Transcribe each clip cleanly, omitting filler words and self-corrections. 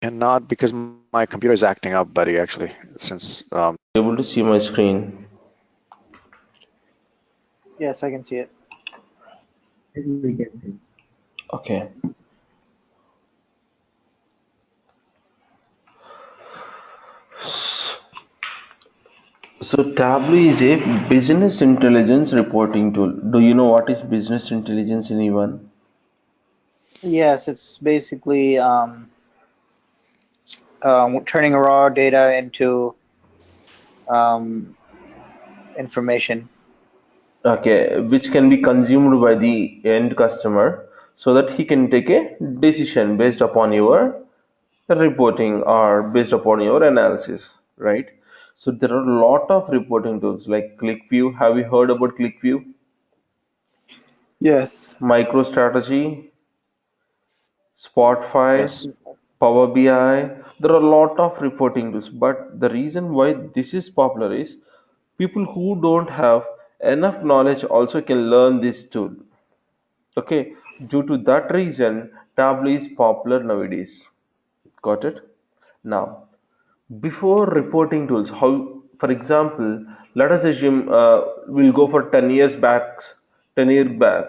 Cannot because my computer is acting up, buddy, actually, since Able to see my screen. Yes, I can see it. Okay. So Tableau is a business intelligence reporting tool. Do you know what is business intelligence, anyone? Yes, it's basically turning raw data into um, information. Okay, which can be consumed by the end customer so that he can take a decision based upon your reporting or based upon your analysis, right? So there are a lot of reporting tools like ClickView. Have you heard about ClickView? Yes. MicroStrategy, Spotify, yes. Power BI. There are a lot of reporting tools, but the reason why this is popular is people who don't have enough knowledge also can learn this tool. Okay, due to that reason, Tableau is popular nowadays. Got it? Now, before reporting tools, how, for example, let us assume we'll go for 10 years back, 10 years back.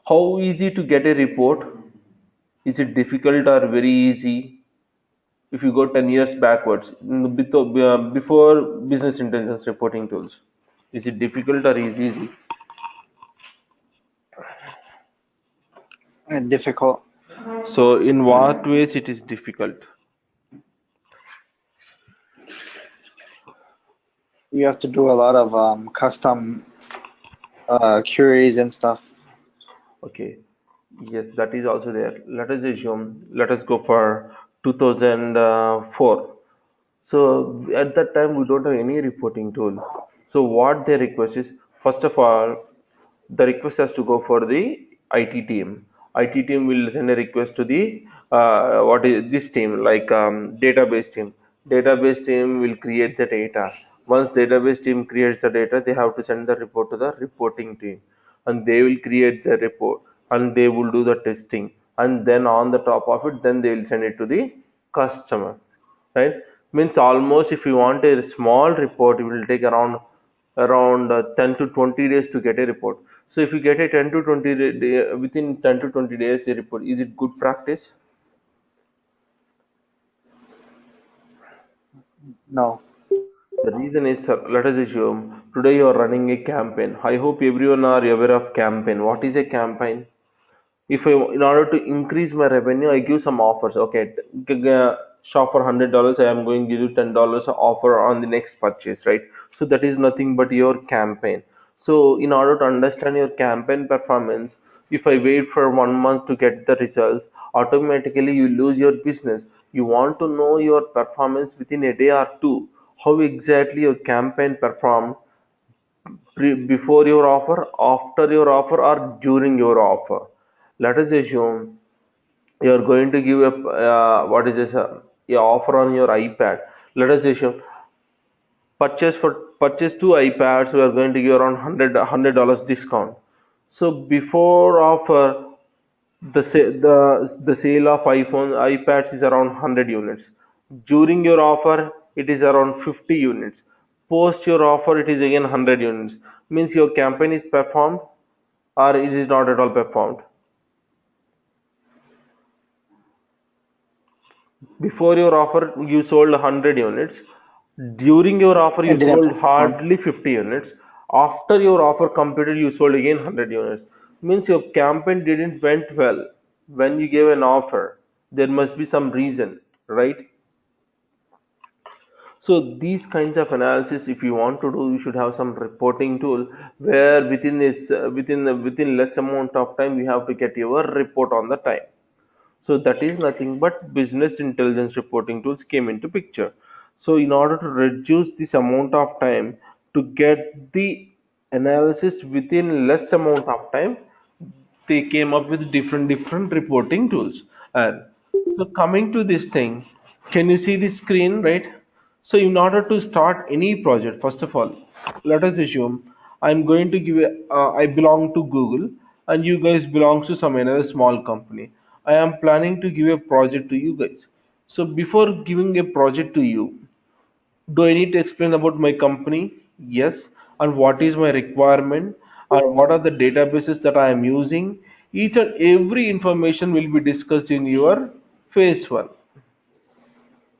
How easy to get a report? Is it difficult or very easy? If you go 10 years backwards, before business intelligence reporting tools, is it difficult or is easy? Difficult. So, in what ways it is difficult? You have to do a lot of custom queries and stuff. Okay, yes, that is also there. Let us assume, let us go for 2004. So at that time, we don't have any reporting tool. So what they request is, first of all, the request has to go for the IT team. IT team will send a request to the what is this team, like database team. Database team will create the data. Once database team creates the data, they have to send the report to the reporting team, and they will create the report and they will do the testing. And then on the top of it, then they will send it to the customer, right? Means almost if you want a small report, it will take around 10 to 20 days to get a report. So if you get a 10 to 20 within 10 to 20 days a report, is it good practice? No. The reason is, let us assume today you are running a campaign. I hope everyone are aware of campaign. What is a campaign? If I, in order to increase my revenue, I give some offers. Okay, shop for $100, I am going to give you $10 offer on the next purchase, right? So that is nothing but your campaign. So in order to understand your campaign performance, if I wait for 1 month to get the results, automatically you lose your business. You want to know your performance within a day or two, how exactly your campaign performed before your offer, after your offer, or during your offer. Let us assume you are going to give a what is this a offer on your iPad. Let us assume purchase two iPads. We are going to give around $100 discount. So before offer, the sale of iPhone iPads is around 100 units. During your offer, it is around 50 units. Post your offer, it is again 100 units. Means your campaign is performed or it is not at all performed. Before your offer, you sold 100 units. During your offer, It you didn't sold perform. hardly 50 units. After your offer completed, you sold again 100 units. Means your campaign didn't went well when you gave an offer. There must be some reason, right? So these kinds of analysis, if you want to do, you should have some reporting tool where within this within less amount of time, you have to get your report on the time. So that is nothing but business intelligence reporting tools came into picture. So in order to reduce this amount of time to get the analysis within less amount of time, they came up with different reporting tools. And so coming to this thing, can you see the screen, right? So in order to start any project, first of all, let us assume I'm going to give I belong to Google and you guys belong to some another small company. I am planning to give a project to you guys. So before giving a project to you, do I need to explain about my company? Yes. And what is my requirement? And what are the databases that I am using? Each and every information will be discussed in your phase one.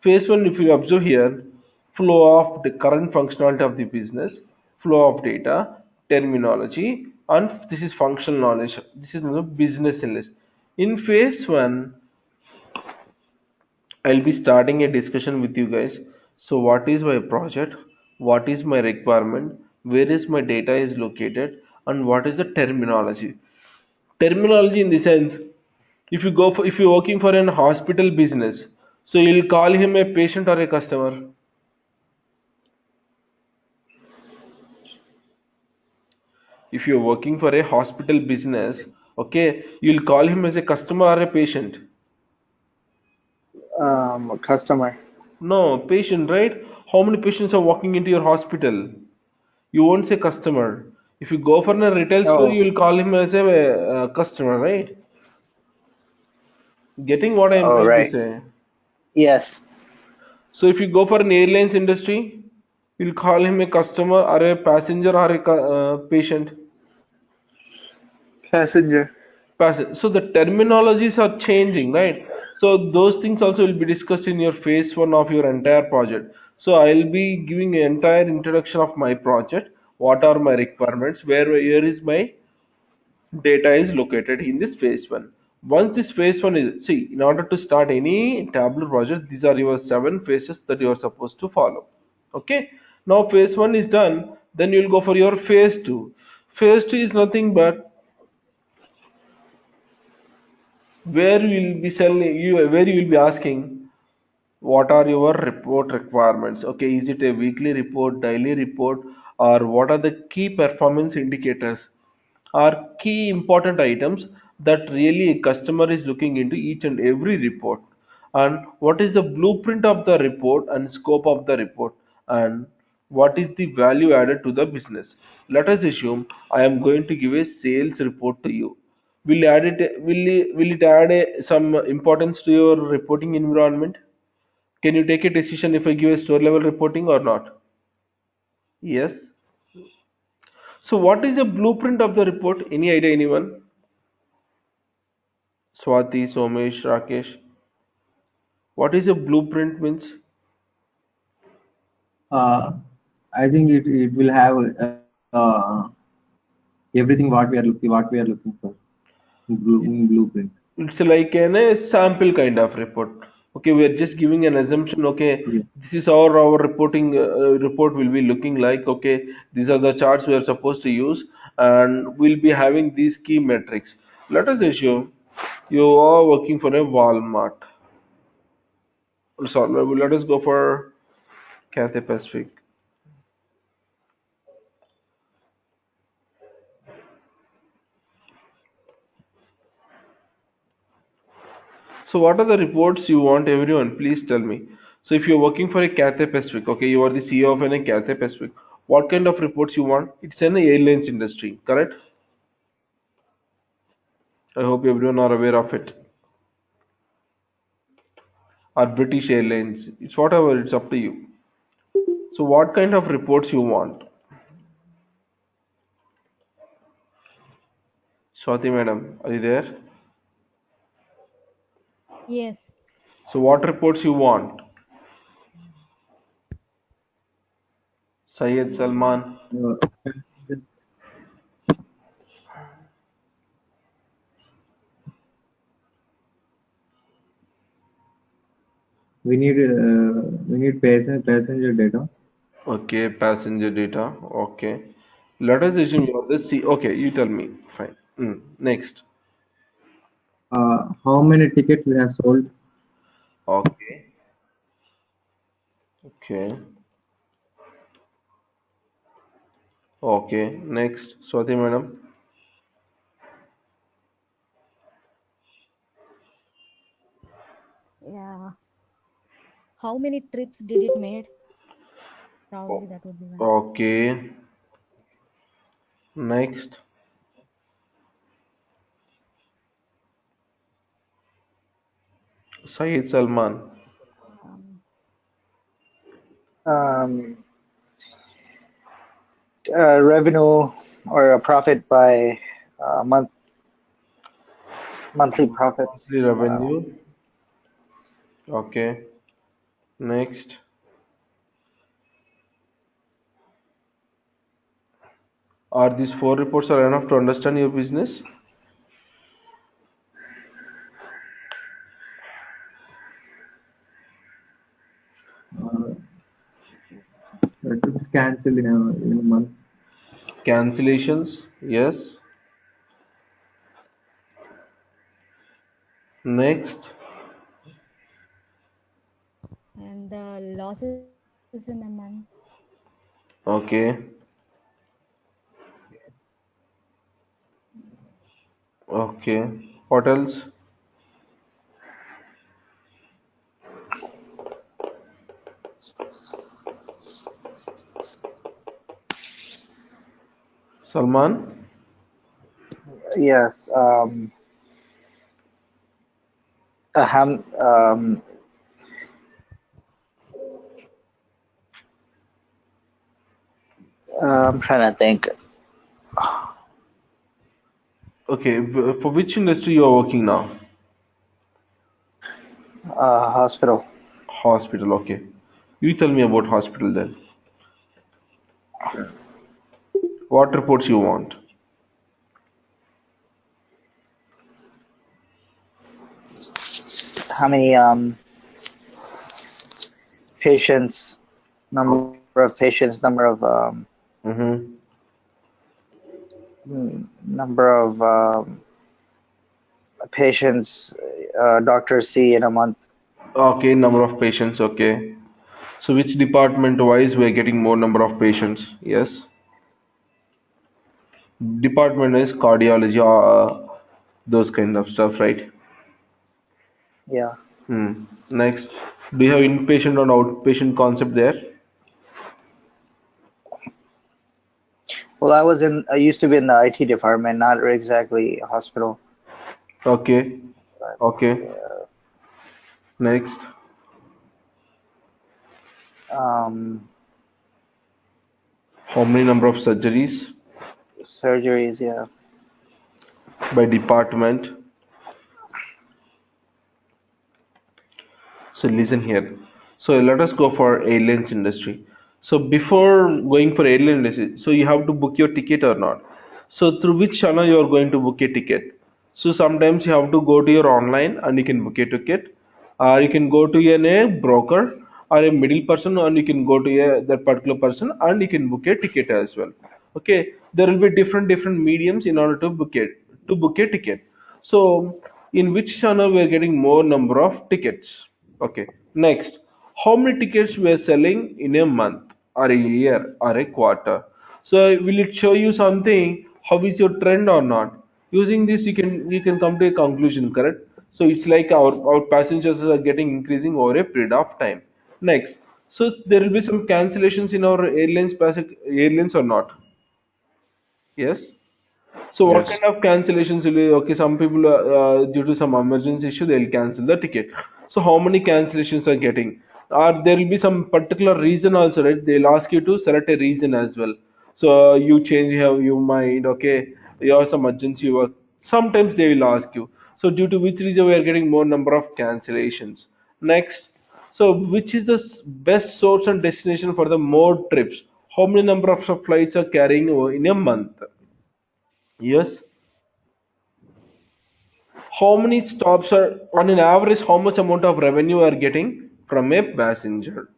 Phase one, if you observe here, flow of the current functionality of the business, flow of data, terminology, and this is functional knowledge. This is business analyst. In phase one, I'll be starting a discussion with you guys. So what is my project? What is my requirement? Where is my data is located? And what is the terminology? Terminology in the sense, if you're working for an hospital business, so you'll call him a patient or a customer. If you're working for a hospital business, okay, you'll call him as a customer or a patient. Customer. No, patient, right? How many patients are walking into your hospital? You won't say customer. If you go for a retail store, Oh, you will call him as a customer, right? Getting what I am oh, trying to right. say. Yes. So if you go for an airlines industry, you'll call him a customer or a passenger or a patient. Passenger. So the terminologies are changing, right? So those things also will be discussed in your phase one of your entire project. So I'll be giving an entire introduction of my project. What are my requirements? Where is my data is located in this phase one. Once this phase one is, see, in order to start any Tableau project, these are your 7 phases that you are supposed to follow. Okay. Now phase one is done. Then you'll go for your phase two. Phase two is nothing but where you will be selling you where you will be asking what are your report requirements. Okay, is it a weekly report, daily report, or what are the key performance indicators are key important items that really a customer is looking into each and every report, and what is the blueprint of the report and scope of the report, and what is the value added to the business. Let us assume I am going to give a sales report to you. Will it add some importance to your reporting environment? Can you take a decision if I give a store level reporting or not? Yes. So what is a blueprint of the report? Any idea, anyone? Swati, Somesh, Rakesh. What is a blueprint means? Uh, I think it will have everything what we are looking for in blueprint. It's like a sample kind of report. Okay, we are just giving an assumption. Okay, Yeah. this is how our reporting report will be looking like. Okay, these are the charts we are supposed to use, and we'll be having these key metrics. Let us assume you are working for a Walmart. Sorry, let us go for Cathay Pacific. So what are the reports you want everyone? Please tell me. So if you're working for a Cathay Pacific, okay, you are the CEO of a Cathay Pacific. What kind of reports you want? It's an airlines industry, correct? I hope everyone are aware of it. Or British Airlines. It's whatever, it's up to you. So what kind of reports you want? Swati madam, are you there? Yes. So what reports you want? Syed Salman. Uh, we need passenger data. Okay, passenger data. Okay. Let us assume you are the C. Okay, you tell me. Fine. Next. How many tickets we have sold? Okay. Okay. Okay. Next. Swati madam. Yeah. How many trips did it made? Probably O- that would be one. Okay. Next. Syed Salman. Um, Revenue or a profit by monthly profits. Monthly revenue. Okay. Next. Are these four reports are enough to understand your business? Uh, the trip is cancelled in a month. Cancellations, yes. Next. And the losses in a month. Okay. Okay. What else? Salman? Yes. I'm trying to think. Okay. For which industry you are working now? Hospital. Hospital. Okay. You tell me about hospital then. What reports you want? How many patients? Number of patients. Mm-hmm. Number of patients doctors see in a month. Okay. Number of patients. Okay. So which department wise we are getting more number of patients? Yes. Department is cardiology, those kind of stuff, right? Yeah. Hmm. Next, do you have inpatient or outpatient concept there? Well, I used to be in the IT department, not exactly a hospital. Okay. But Okay. yeah. Next, Um, how many number of surgeries Surgeries, yeah. by department? So listen here. So let us go for airlines industry. So before going for airline industry, so you have to book your ticket or not. So through which channel you are going to book a ticket? So sometimes you have to go to your online and you can book a ticket, or you can go to a broker or a middle person and you can go to that particular person and you can book a ticket as well. Okay, there will be different mediums in order to book a ticket. So in which channel we are getting more number of tickets? Okay. Next, how many tickets we are selling in a month or a year or a quarter? So will it show you something? How is your trend or not? Using this, you can come to a conclusion, correct? So it's like our passengers are getting increasing over a period of time. Next, so there will be some cancellations in our airlines or not? Yes. So what Yes. kind of cancellations will you, okay, some people due to some emergency issue they'll cancel the ticket. So how many cancellations are getting? Or there will be some particular reason also, right? They'll ask you to select a reason as well. So you have your mind, okay, you have some urgency work. Sometimes they will ask you. So due to which reason we are getting more number of cancellations. Next, so which is the best source and destination for the more trips? How many number of flights are carrying in a month? Yes. How many stops are on an average, how much amount of revenue are getting from a passenger,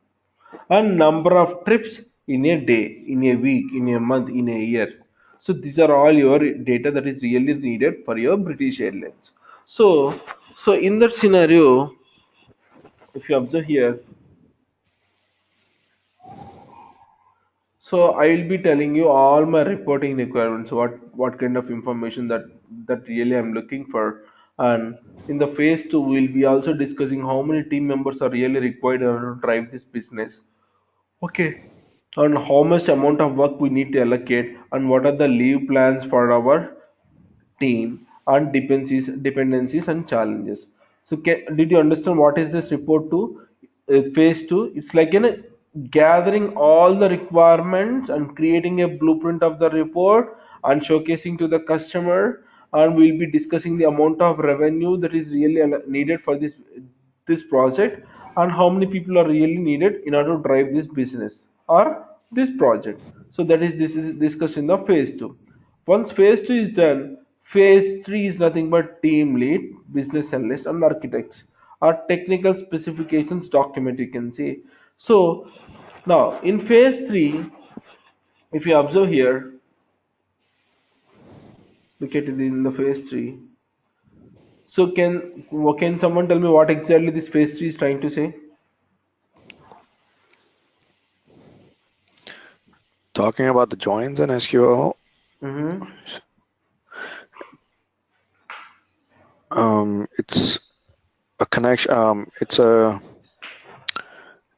and number of trips in a day, in a week, in a month, in a year. So these are all your data that is really needed for your British Airlines. So in that scenario, if you observe here, so I will be telling you all my reporting requirements, what kind of information that really I'm looking for. And in the phase two, we'll be also discussing how many team members are really required in order to drive this business. Okay. And how much amount of work we need to allocate, and what are the leave plans for our team, and dependencies and challenges. So did you understand what is this report to phase two? It's like gathering all the requirements and creating a blueprint of the report and showcasing to the customer, and we'll be discussing the amount of revenue that is really needed for this project, and how many people are really needed in order to drive this business or this project. So that is this is discussed in the phase 2. Once phase 2 is done, phase 3 is nothing but team lead, business analyst, and architects or technical specifications document, you can see. So now in phase 3, if you observe here, look at it in the phase 3. So can someone tell me what exactly this phase 3 is trying to say? Talking about the joins and SQL, Mm-hmm. it's a connection. It's a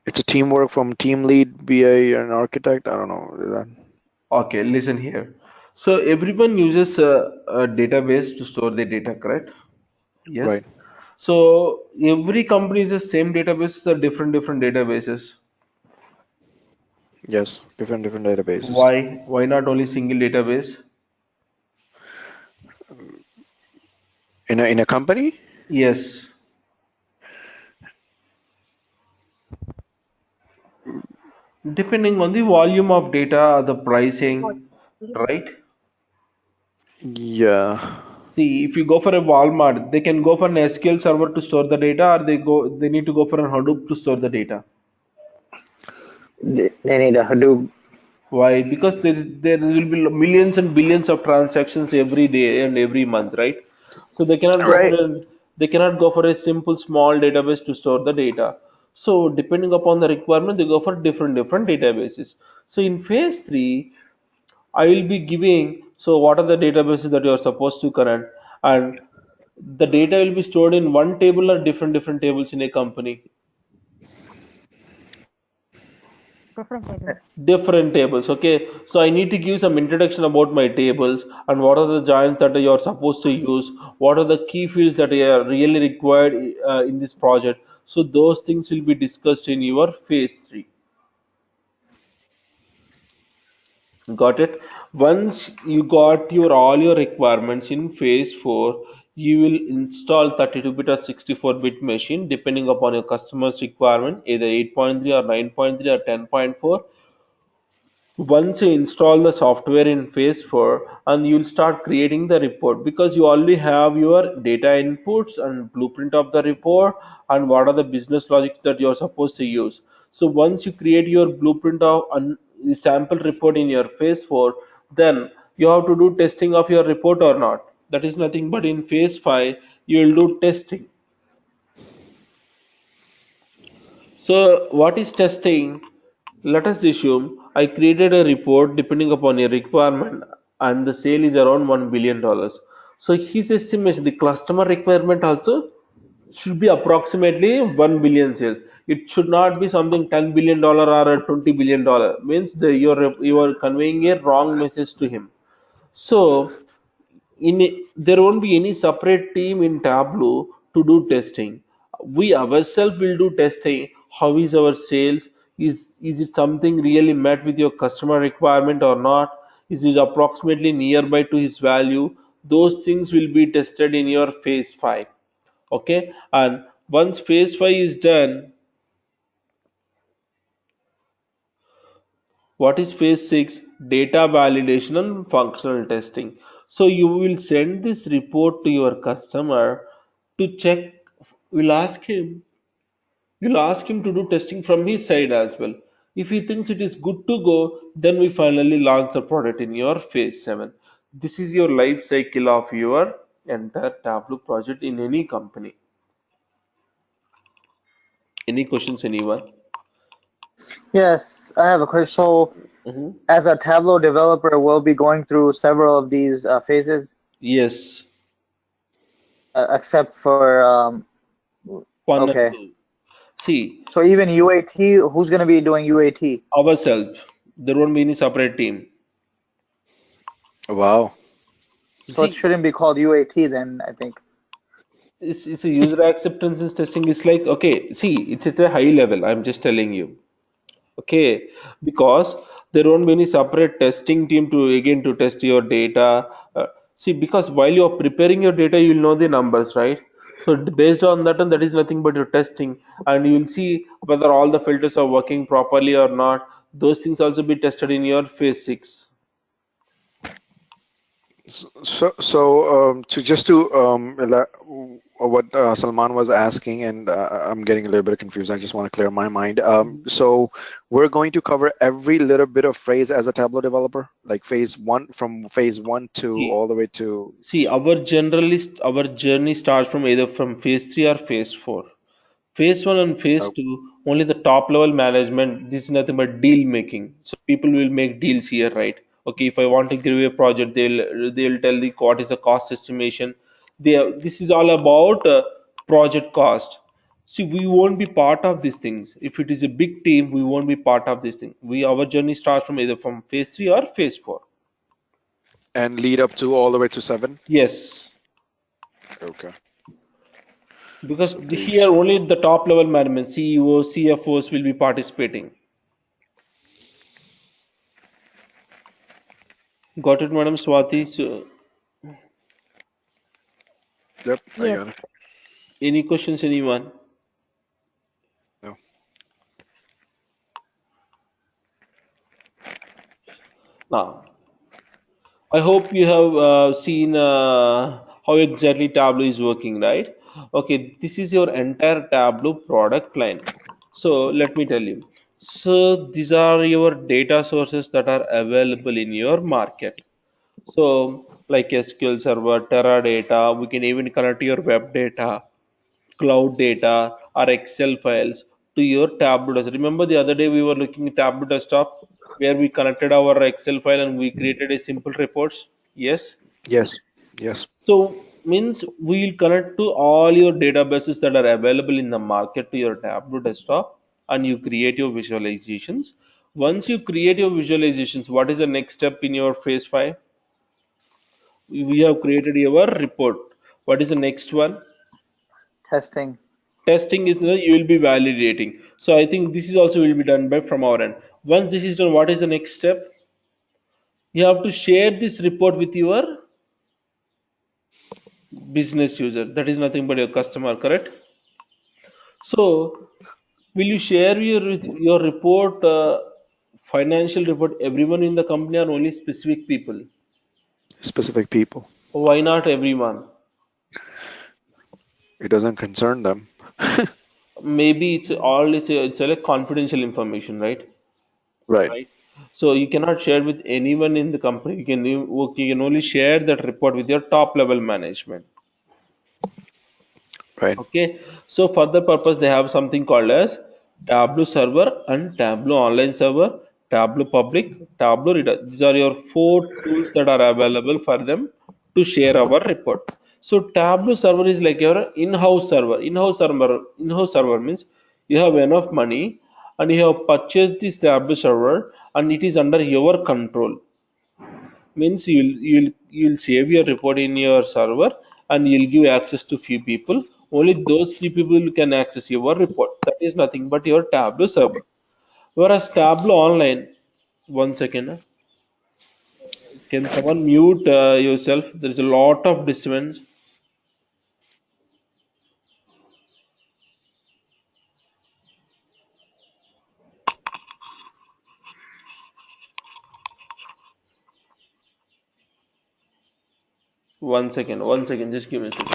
teamwork from team lead, BA, and architect. I don't know. Okay, listen here. So everyone uses a database to store their data, correct? Yes. Right. So every company uses same database or different databases. Yes. Different databases. Why? Why not only single database? In a company. Yes. Depending on the volume of data, the pricing, right? Yeah. See, if you go for a Walmart, they can go for an SQL server to store the data, or they need to go for a Hadoop to store the data. They need a Hadoop. Why? Because there will be millions and billions of transactions every day and every month, right? So Right. they cannot go for a simple small database to store the data. So depending upon the requirement, they go for different databases. So in phase 3, I will be giving, so what are the databases that you are supposed to connect, and the data will be stored in one table or different tables in a company. Different tables. Different tables. Okay, so I need to give some introduction about my tables and what are the giants that you are supposed to use, what are the key fields that are really required in this project. So those things will be discussed in your phase 3. Got it? Once you got your all your requirements in phase 4, you will install 32-bit or 64-bit machine depending upon your customer's requirement, either 8.3 or 9.3 or 10.4. Once you install the software in phase 4, and you'll start creating the report, because you already have your data inputs and blueprint of the report and what are the business logics that you're supposed to use. So once you create your blueprint of the sample report in your phase 4, then you have to do testing of your report or not. That is nothing but in phase 5 you will do testing. So what is testing? Let us assume I created a report depending upon a requirement and the sale is around $1 billion. So his estimation, the customer requirement also should be approximately 1 billion sales. It should not be something $10 billion or a $20 billion. Means you are conveying a wrong message to him. So there won't be any separate team in Tableau to do testing. We ourselves will do testing. How is our sales? Is it something really met with your customer requirement or not? Is it approximately nearby to his value? Those things will be tested in your phase 5. Okay, and once phase 5 is done, what is phase 6? Data validation and functional testing. So you will send this report to your customer to check. We'll ask him. You'll ask him to do testing from his side as well. If he thinks it is good to go, then we finally launch the product in your phase 7. This is your life cycle of your entire Tableau project in any company. Any questions, anyone? Yes, I have a question. So, Mhm. as a Tableau developer, we'll be going through several of these phases, Yes, except for one and okay. two. See, So even UAT, who's going to be doing UAT? ourselves. There won't be any separate team. Wow. So it See, shouldn't be called UAT then, I think. it's a user acceptance testing. It's like, okay, see, it's at a high level. I'm just telling you. Okay, because there won't be any separate testing team to again to test your data. See, because while you're preparing your data, you'll know the numbers, right? So based on that, and that is nothing but your testing, and you'll see whether all the filters are working properly or not. Those things also be tested in your phase 6. So, just to what Salman was asking, and I'm getting a little bit confused. I just want to clear my mind. So we're going to cover every little bit of phrase as a Tableau developer, like phase one, from phase one to See, all the way to. see, our journey starts from either from phase 3 or phase 4. Phase 1 and phase Oh, 2, only the top level management. This is nothing but deal making. So people will make deals here, right? Okay, if I want to give a project, they'll tell the what is the cost estimation. This is all about project cost. See, we won't be part of these things. If it is a big team, we won't be part of this thing. Our journey starts from either from phase 3 or phase 4. and lead up to all the way to 7. Yes, Okay. because So here these. only the top level management, CEO, CFOs will be participating. Got it, Madam Swati? So, Yep, I got Yes. it. any questions, anyone? No. Now, I hope you have seen how exactly Tableau is working, right? Okay, this is your entire Tableau product line. So let me tell you. So these are your data sources that are available in your market. So like SQL Server, Teradata, we can even connect your web data, cloud data, or Excel files to your Tableau desktop. Remember the other day we were looking at Tableau desktop where we connected our Excel file and we created a simple reports. Yes. Yes. Yes. So means we'll connect to all your databases that are available in the market to your Tableau desktop and you create your visualizations. Once you create your visualizations, what is the next step in your phase 5? We have created your report. What is the next one? Testing. Testing is you will be validating. So I think this is also will be done by from our end. Once this is done, what is the next step? You have to share this report with your business user. That is nothing but your customer, correct? So will you share your report, financial report, everyone in the company or only specific people? Specific people. Why not everyone? It doesn't concern them. Maybe it's a like confidential information, right? Right. So you cannot share with anyone in the company. You can only share that report with your top level management. Right. Okay. So for the purpose, they have something called as Tableau server and Tableau online server, Tableau public, Tableau reader. These are your 4 tools that are available for them to share our report. So Tableau server is like your in-house server. In-house server means you have enough money and you have purchased this Tableau server and it is under your control. Means you'll save your report in your server and you'll give access to few people. Only those few people can access your report. That is nothing but your Tableau server. Whereas Tableau online, one second, can someone mute yourself? There is a lot of disturbance. One second, just give me a second.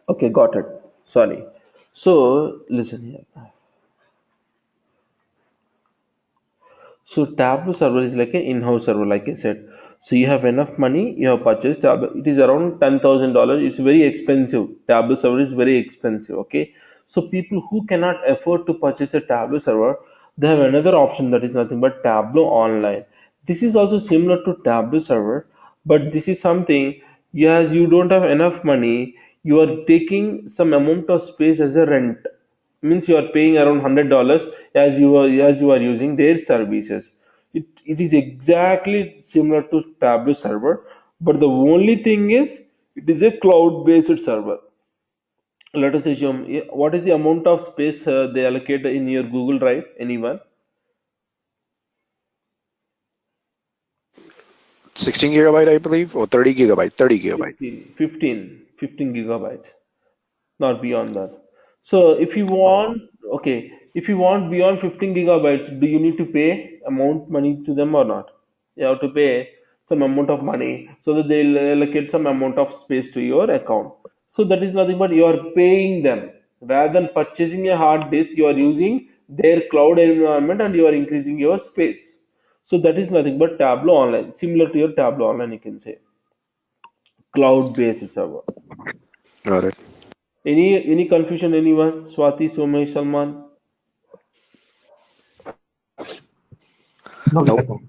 Okay, got it. Sorry. So listen here. So Tableau server is like an in-house server, like I said. So you have enough money, you have purchased Tableau. It is around $10,000. It's very expensive. Tableau server is very expensive. Okay. So people who cannot afford to purchase a Tableau server, they have another option that is nothing but Tableau Online. This is also similar to Tableau server, but this is something, yes, you don't have enough money, you are taking some amount of space as a rent. Means you are paying around $100 as you are using their services. It is exactly similar to Tableau server, but the only thing is it is a cloud-based server. Let us assume, what is the amount of space they allocate in your Google Drive? Anyone? 16 gigabyte, I believe, or 30 gigabyte. 30 gigabyte. 15 gigabytes, not beyond that. So if you want, okay, if you want beyond 15 gigabytes, do you need to pay amount money to them or not? You have to pay some amount of money so that they'll allocate some amount of space to your account. So that is nothing but you are paying them. Rather than purchasing a hard disk, you are using their cloud environment and you are increasing your space. So that is nothing but Tableau Online, similar to your Tableau Online, you can say, cloud-based server. Got it. Any confusion, anyone? Swati, Somesh, Salman? No, we are Nope. fine.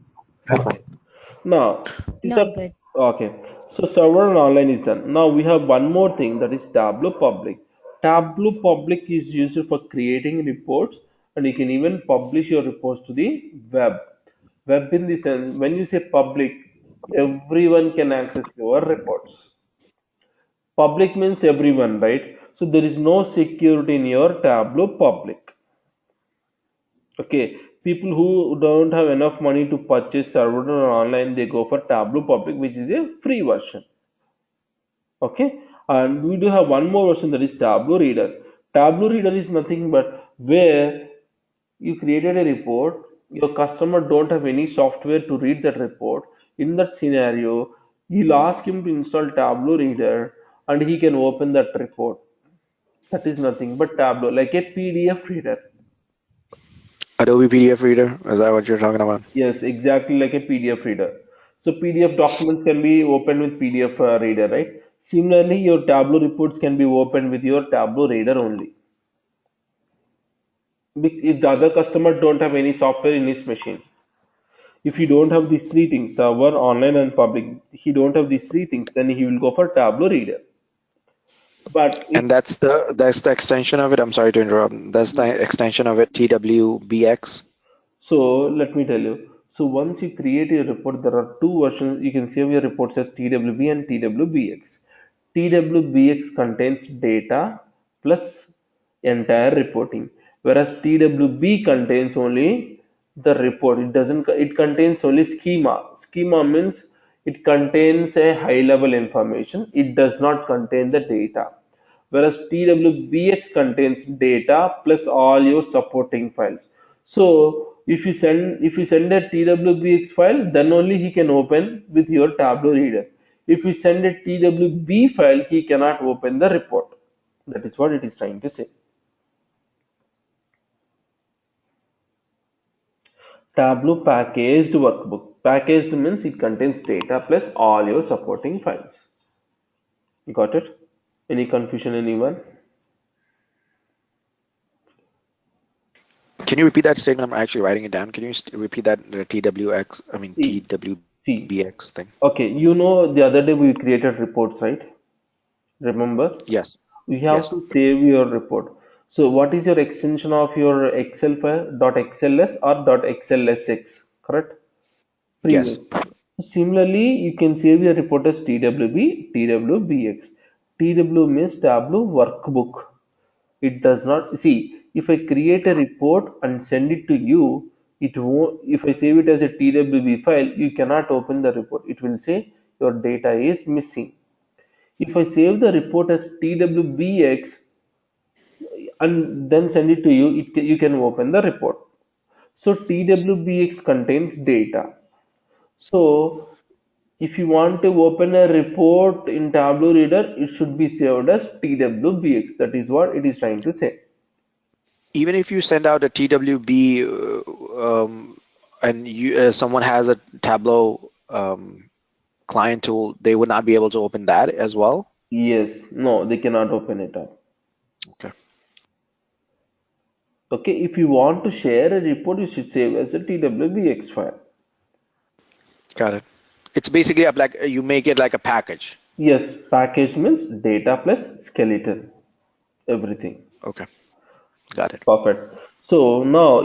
We are Okay. fine. Now, these No, are I'm good. okay. So server and online is done. Now we have one more thing, that is Tableau Public. Tableau Public is used for creating reports, and you can even publish your reports to the web. Web in the sense, when you say public, everyone can access your reports. Public means everyone, right? So there is no security in your Tableau Public. Okay, people who don't have enough money to purchase server or online, they go for Tableau Public, which is a free version. Okay, and we do have one more version, that is Tableau Reader. Tableau Reader is nothing but where you created a report, your customer don't have any software to read that report. In that scenario, you'll ask him to install Tableau Reader and he can open that report. That is nothing but Tableau, like a PDF reader. Adobe PDF Reader. Is that what you're talking about? Yes, exactly like a PDF reader. So PDF documents can be opened with PDF reader, right? Similarly, your Tableau reports can be opened with your Tableau reader only. If the other customer don't have any software in his machine, if he don't have these three things, server, online, and public, he don't have these three things, then he will go for Tableau reader. But if And that's the extension of it. I'm sorry to interrupt. That's the extension of it. TWBX. So let me tell you. So once you create a report, there are two versions. You can save your reports as TWB and TWBX. TWBX contains data plus entire reporting, whereas TWB contains only the report. It doesn't. It contains only schema. Schema means it contains a high level information. It does not contain the data, whereas TWBX contains data plus all your supporting files. So if you send a TWBX file, then only he can open with your Tableau reader. If you send a TWB file, he cannot open the report. That is what it is trying to say. Tableau packaged workbook. Packaged means it contains data plus all your supporting files. Got it? Any confusion, anyone? Can you repeat that statement? I'm actually writing it down. Can you repeat that TWX? I mean See, see. TWBX thing. Okay, you know the other day we created reports, right? Remember? Yes. You have Yes. to save your report. So what is your extension of your Excel file? .xls or .xlsx, correct? Previous. Yes. Similarly, you can save your report as TWB, TWBX. TW means Tableau Workbook. It does not see if I create a report and send it to you, it won't. If I save it as a TWB file, you cannot open the report. It will say your data is missing. If I save the report as TWBX and then send it to you, you can open the report. So TWBX contains data. So if you want to open a report in Tableau Reader, it should be saved as TWBX. That is what it is trying to say. Even if you send out a TWB and someone has a Tableau client tool, they would not be able to open that as well. Yes, no, they cannot open it up. Okay. Okay, if you want to share a report, you should save as a TWBX file. Got it. It's basically like you make it like a package. Yes, package means data plus skeleton, everything. Okay. Got it. Perfect. So now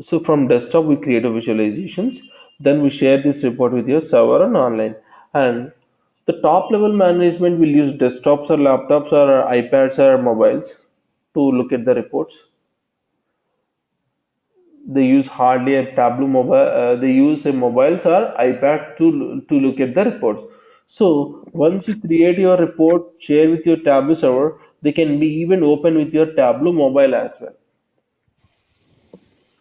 so from desktop we create a visualizations, then we share this report with your server and online. And the top level management will use desktops or laptops or iPads or mobiles to look at the reports. They use hardly a Tableau mobile. They use a mobiles or iPad to look at the reports. So once you create your report, share with your Tableau server, they can be even open with your Tableau mobile as well.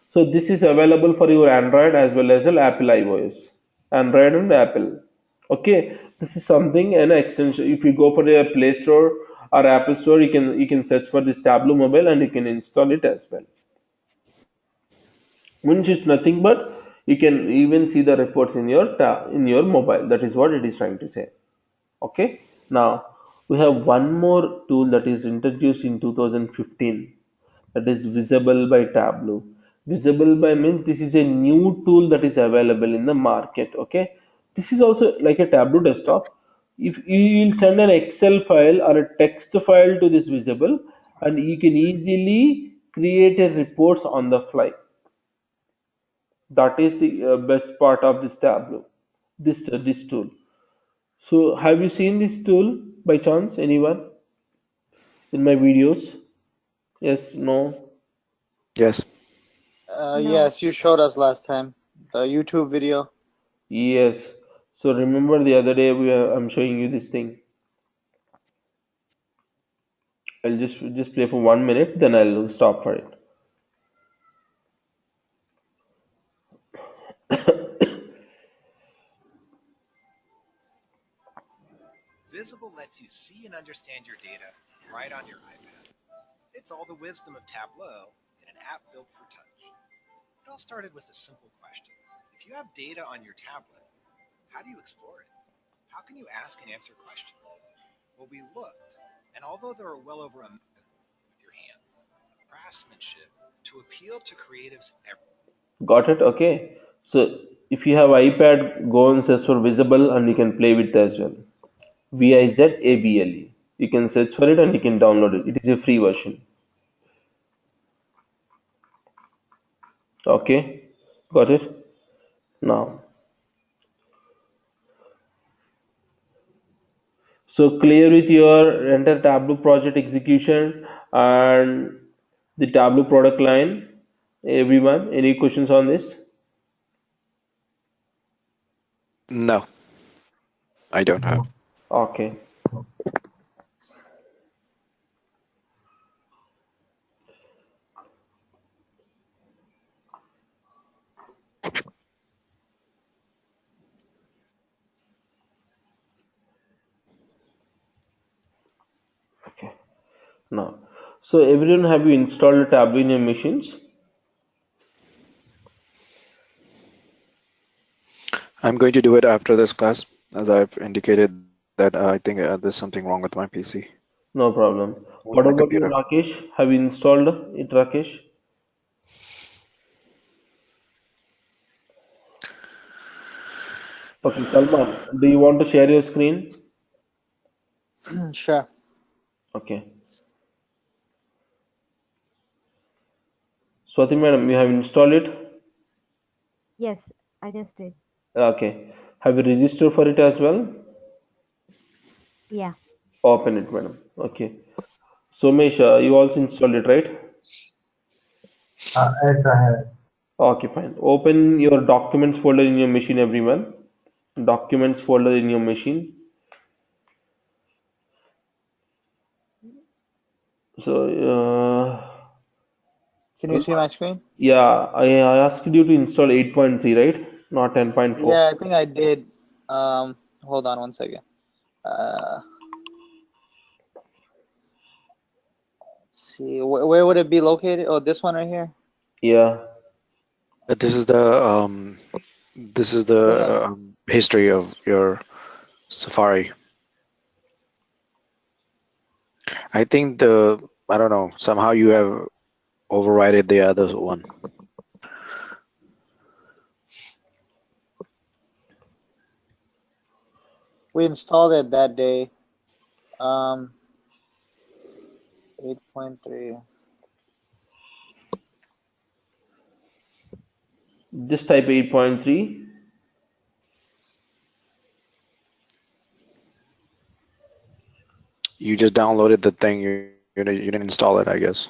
So this is available for your Android as well as your Apple iOS, Android and Apple. Okay, this is something an extension. If you go for a Play Store or Apple Store, you can search for this Tableau mobile and you can install it as well. Means it's nothing but you can even see the reports in your in your mobile. That is what it is trying to say. Okay. Now we have one more tool that is introduced in 2015, that is visible by Tableau. Visible by means this is a new tool that is available in the market. Okay, this is also like a Tableau desktop. If you will send an Excel file or a text file to this visible, and you can easily create a reports on the fly. That is the best part of this Tableau, this tool. So have you seen this tool by chance, anyone, in my videos? Yes, no. Yes. No. Yes, you showed us last time the YouTube video. Yes. So remember the other day I'm showing you this thing. I'll just play for 1 minute, then I'll stop for it. Visible lets you see and understand your data right on your iPad. It's all the wisdom of Tableau in an app built for touch. It all started with a simple question. If you have data on your tablet, how do you explore it? How can you ask and answer questions? Well, we looked, and although there are well over a million with your hands, craftsmanship to appeal to creatives everywhere. Got it? Okay. So if you have iPad, go and search for visible and you can play with it as well. Vizable. You can search for it and you can download it. It is a free version. Okay. Got it? Now. So clear with your entire Tableau project execution and the Tableau product line. Everyone, any questions on this? No, I don't have. Okay. Okay. Now, so everyone, have you installed Tableau in your machines? I'm going to do it after this class, as I've indicated that I think there's something wrong with my PC, No problem. with my What about computer. you, Rakesh? Have you installed it, Rakesh? Okay, Salman, do you want to share your screen? Sure. Okay. Swati madam, you have installed it? Yes, I just did. Okay. Have you registered for it as well? Yeah. Open it, madam. Okay. Somesh, you also installed it, right? Yes, I have. Okay, fine. Open your documents folder in your machine, everyone. Documents folder in your machine. So, Can you see Salman, my screen? yeah, I asked you to install 8.3, right? Not 10.4. Yeah, I think I did. Hold on one second. Uh, let's see. Where would it be located? Oh, this one right here. Yeah. But this is I think the history of your Safari. I think I don't know, somehow you have overridden the other one. we installed it that day. Um, 8.3. Just type 8.3. You just downloaded the thing. You didn't install it, I guess.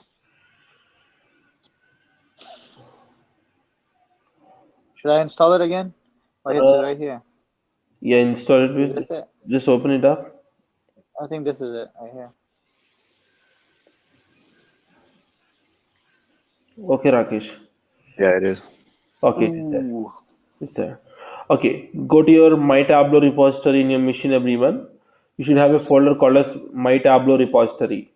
Should I install it again? Oh, it's Uh, right here. yeah, install it Is with. this it? Just open it up. I think this is it right here. Okay, Rakesh. Yeah, it is. Okay, it is there. Ooh. It's there. Okay, go to your My Tableau repository in your machine, everyone. You should have a folder called as My Tableau repository.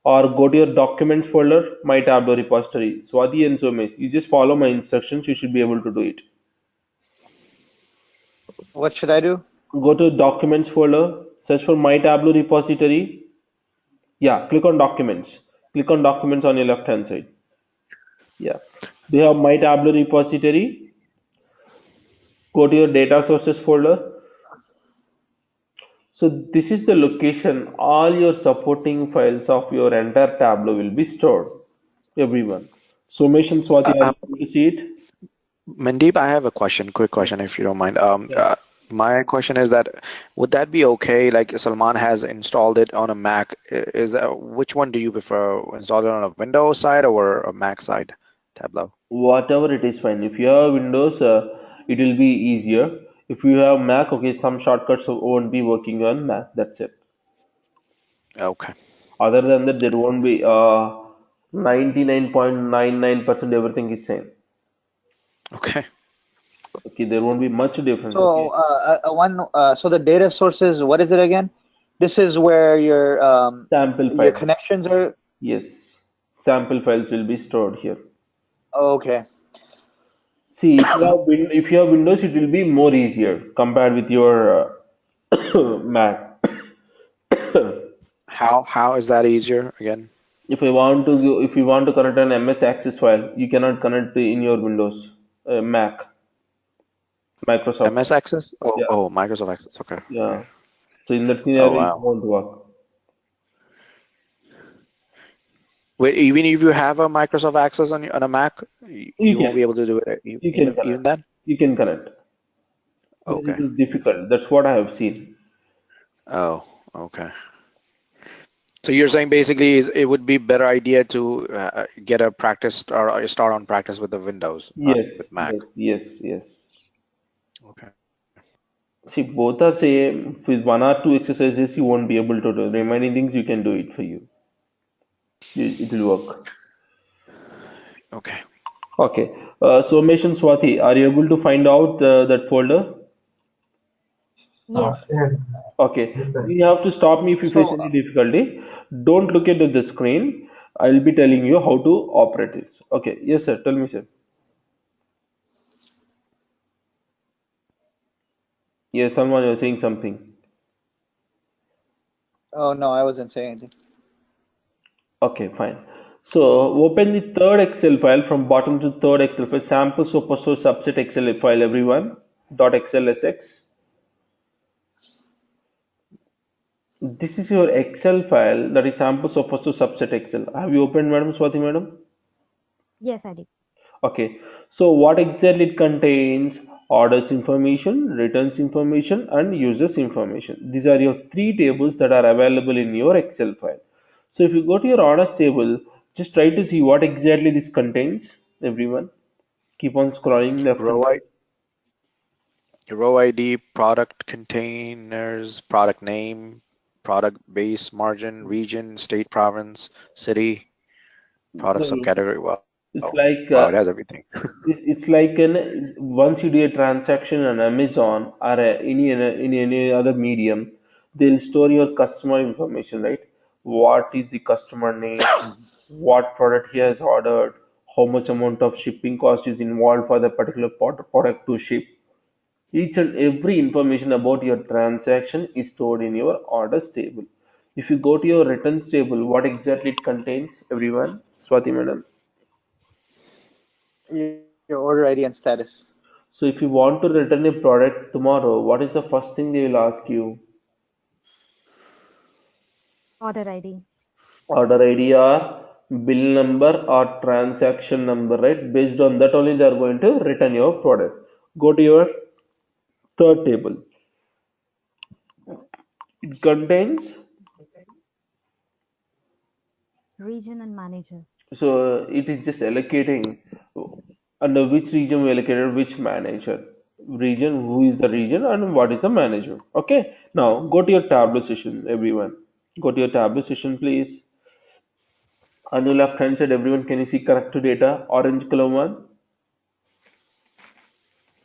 Or go to your documents folder, My Tableau repository. Swati and Somesh, you just follow my instructions, you should be able to do it. What should I do? Go to documents folder, search for My Tableau repository. Yeah, click on documents. Click on documents on your left hand side. Yeah. Do you have My Tableau repository? Go to your data sources folder. So this is the location all your supporting files of your entire Tableau will be stored. Everyone. Somesh and Swati, are Uh, you able to see it? Mandeep, I have a question, quick question, if you don't mind. Yeah. My question is that would that be okay? Like Salman has installed it on a Mac. Is that which one do you prefer? Install it on a Windows side or a Mac side? Tableau. Whatever it is fine. If you have Windows, it will be easier. If you have Mac, okay, some shortcuts won't be working on Mac. That's it. Okay. Other than that, there won't be 99.99% everything is same. Okay. Okay, there won't be much difference. So, Okay, so the data sources, what is it again? This is where sample your file. connections are. Yes, sample files will be stored here. Oh, okay. See, if you have Windows, it will be more easier compared with your Mac. How is that easier again? If you want to connect an MS Access file, you cannot connect in your Windows, Mac, Microsoft. MS Access? Yeah, Microsoft Access. Okay. Okay. yeah. So in that Oh scenario, it wow. won't work. Wait, even if you have a Microsoft Access on a Mac, You you won't can, be able to do it you can even connect. then? You can connect. Because it Okay. is difficult. That's what I have seen. Oh, okay. So you're saying basically it would be better idea to get a practice or start on practice with the Windows, not Yes, with Mac. yes. Okay. See, both are same. With one or two exercises, you won't be able to do. Remaining things, you can do it for you. It will work. Okay. Okay. Somesh and Swati, are you able to find out that folder? Yes. Yes, Okay. yes, sir. You have to stop me if you face So, any difficulty. Don't look at the screen. I'll be telling you how to operate this. Okay. Yes, sir. Tell me, sir. Yes, Salman, you're saying something. oh no, I wasn't saying anything. Okay, fine. So open the third Excel file from bottom to third Excel file. Sample superstore subset Excel file, everyone. .xlsx. This is your Excel file that is sample superstore subset Excel. Have you opened, Madam Swati, Madam? Yes, I did. Okay, so what exactly it contains? Orders information, returns information, and users information. These are your three tables that are available in your Excel file. So if you go to your orders table, just try to see what exactly this contains, everyone. Keep on scrolling left and Row I right. row ID, product containers, product name, product base, margin, region, state, province, city, product No, subcategory. Wow. it's Wow, it like has everything. it's like an once you do a transaction on Amazon or any other medium, they'll store your customer information, right? What is the customer name? What product he has ordered? How much amount of shipping cost is involved for the particular product to ship? Each and every information about your transaction is stored in your orders table. If you go to your returns table, what exactly it contains, everyone? Swati madam. Your order ID and status. So if you want to return a product tomorrow, what is the first thing they will ask you? Order ID. Order ID or bill number or transaction number, right? Based on that only they are going to return your product. Go to your third table. It contains, Region and manager. so it is just allocating under which region we allocated which manager. Region, who is the region and what is the manager. Okay. Now go to your Tableau session, everyone. Go to your Tableau session, please. On your left hand side, everyone, can you see connect to data? Orange color one.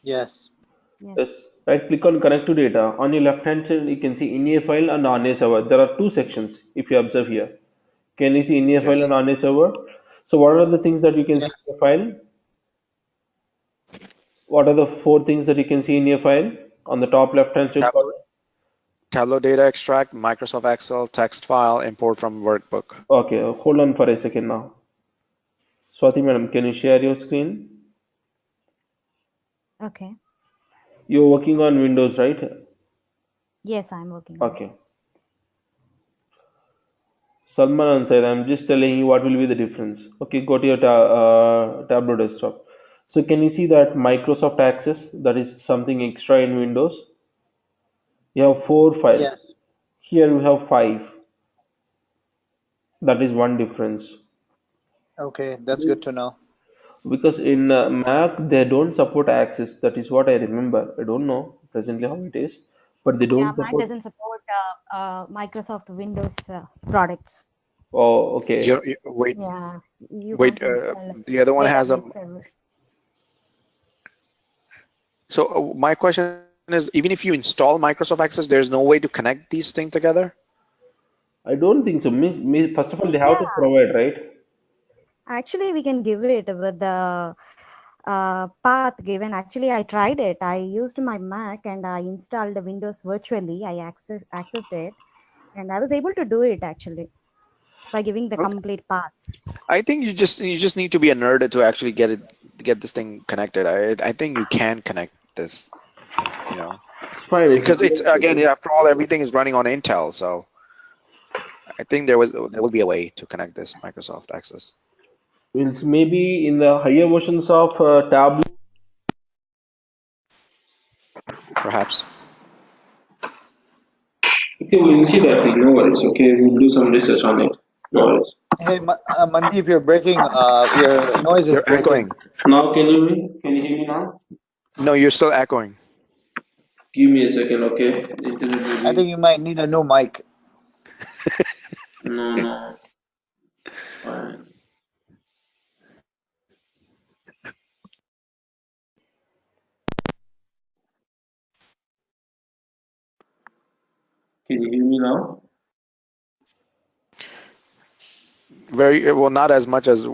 Yes. Yes. Yes. Right click on connect to data. On your left hand side, you can see in a file and on a server. There are two sections if you observe here. Can you see in a file Yes. and on a server? So what are the things that you can see Yes. in the file? What are the four things that you can see in your file on the top left hand side Tableau, corner? Tableau data extract, Microsoft Excel, text file, import from workbook. Okay, hold on for a second now. Swati madam, can you share your screen? Okay. You're working on Windows, right? Yes, I'm working on Okay. this. Salman answered, I'm just telling you what will be the difference. Okay, go to your Tableau desktop. So can you see that Microsoft Access, that is something extra in Windows? You have four files. Yes. Here we have five. That is one difference. Okay, that's good to know. Because in Mac they don't support Access. That is what I remember. I don't know presently how it is, but they Yeah, don't Mac support. doesn't support Microsoft Windows products. Oh, okay. Wait, Yeah, you wait. can't install The other one has a. database server. So my question is, even if you install Microsoft Access, there's no way to connect these things together? I don't think so. First of all, they have to Yeah, provide, right? actually, we can give it with the path given. Actually, I tried it. I used my Mac and I installed the Windows virtually. I accessed it, and I was able to do it actually by giving the Okay. complete path. I think you just need to be a nerd to actually get this thing connected. I think you can connect this, you know, It's fine. It's because it's again after all everything is running on Intel, so I think there will be a way to connect this Microsoft Access, means maybe in the higher versions of Tableau. perhaps. Okay, we'll see that thing. No worries. Okay, we'll do some research on it. No worries. Hey, Mandeep, you're breaking. Your noise is You're breaking. echoing. Now can you hear me now? No, you're still echoing. Give me a second, okay? Internet I maybe. think you might need a new mic. No, no. Fine. Can you hear me now? Very well, not as much as.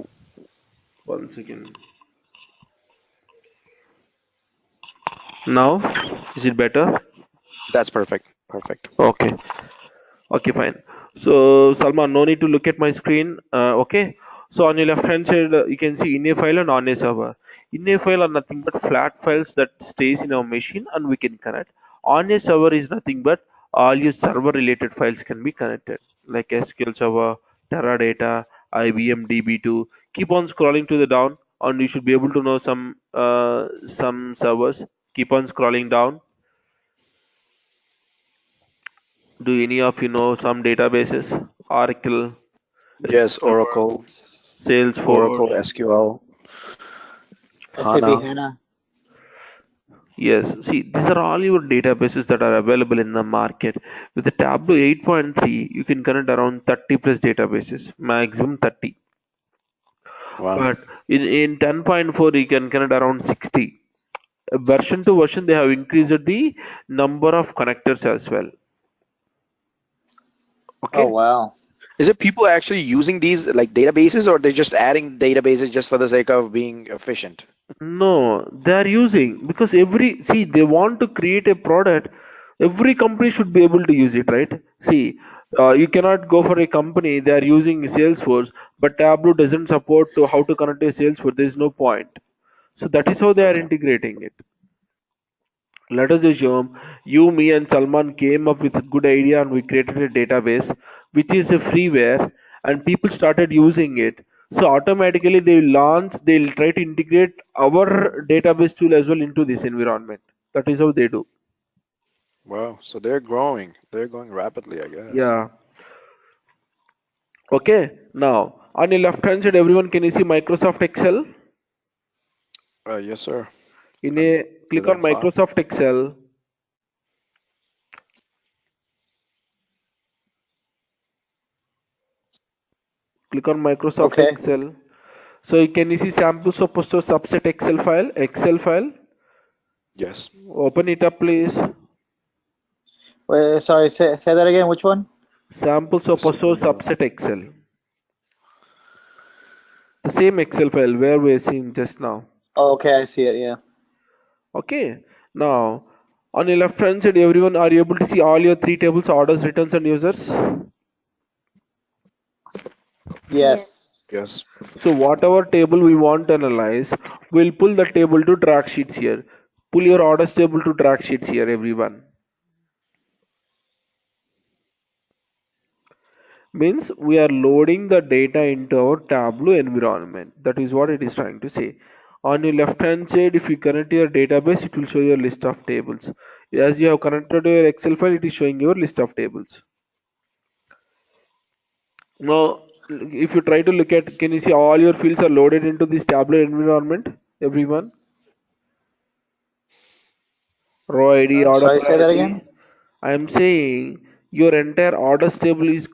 1 second. Now, is it better? That's perfect. Perfect. Okay. Okay, fine. So, Salman, no need to look at my screen. Okay. So, on your left hand side, you can see in a file and on a server. In a file are nothing but flat files that stays in our machine and we can connect. On a server is nothing but all your server related files can be connected, like SQL Server, Teradata, IBM DB2. Keep on scrolling to the down, and you should be able to know some servers. Keep on scrolling down. Do any of you know some databases? Oracle, Yes, SQL Server, Oracle, Salesforce. Oracle, SQL, SAP HANA. HANA. Yes, see, these are all your databases that are available in the market. With the Tableau 8.3, you can connect around 30 plus databases, maximum 30. Wow. But in 10.4, you can connect around 60. Version to version, they have increased the number of connectors as well. Oh Okay. wow. Is it people actually using these like databases, or they're just adding databases just for the sake of being efficient? No, they are using because they want to create a product. Every company should be able to use it, right? See, you cannot go for a company they are using Salesforce, but Tableau doesn't support to how to connect to Salesforce. There is no point. So that is how they are Okay. integrating it. Let us assume you, me, and Salman came up with a good idea and we created a database which is a freeware, and people started using it. So automatically they'll try to integrate our database tool as well into this environment. That is how they do. Wow. So they're growing. They're growing rapidly, I guess. Yeah. Okay. Now on your left hand side, everyone, can you see Microsoft Excel? Yes, sir. In And a click within on file. Microsoft Excel. Click on Microsoft Okay. Excel. So can you see samples of poster subset Excel file? Excel file. Yes. Open it up, please. Wait, sorry. Say that again. Which one? Samples of The poster second one. subset Excel. The same Excel file where we're seeing just now. Oh, okay, I see it. Yeah. Okay. Now on your left hand side, everyone, are you able to see all your three tables: orders, returns, and users? Yes. Yes. Yes. So whatever table we want to analyze, we'll pull the table to track sheets here. Pull your orders table to track sheets here, everyone. Means we are loading the data into our Tableau environment. That is what it is trying to say. On your left hand side, if you connect your database, it will show your list of tables. As you have connected to your Excel file, it is showing your list of tables. Now, if you try to look at, can you see all your fields are loaded into this Tableau environment, everyone? Raw ID, order Sorry, say that priority. again. I am saying your entire orders table is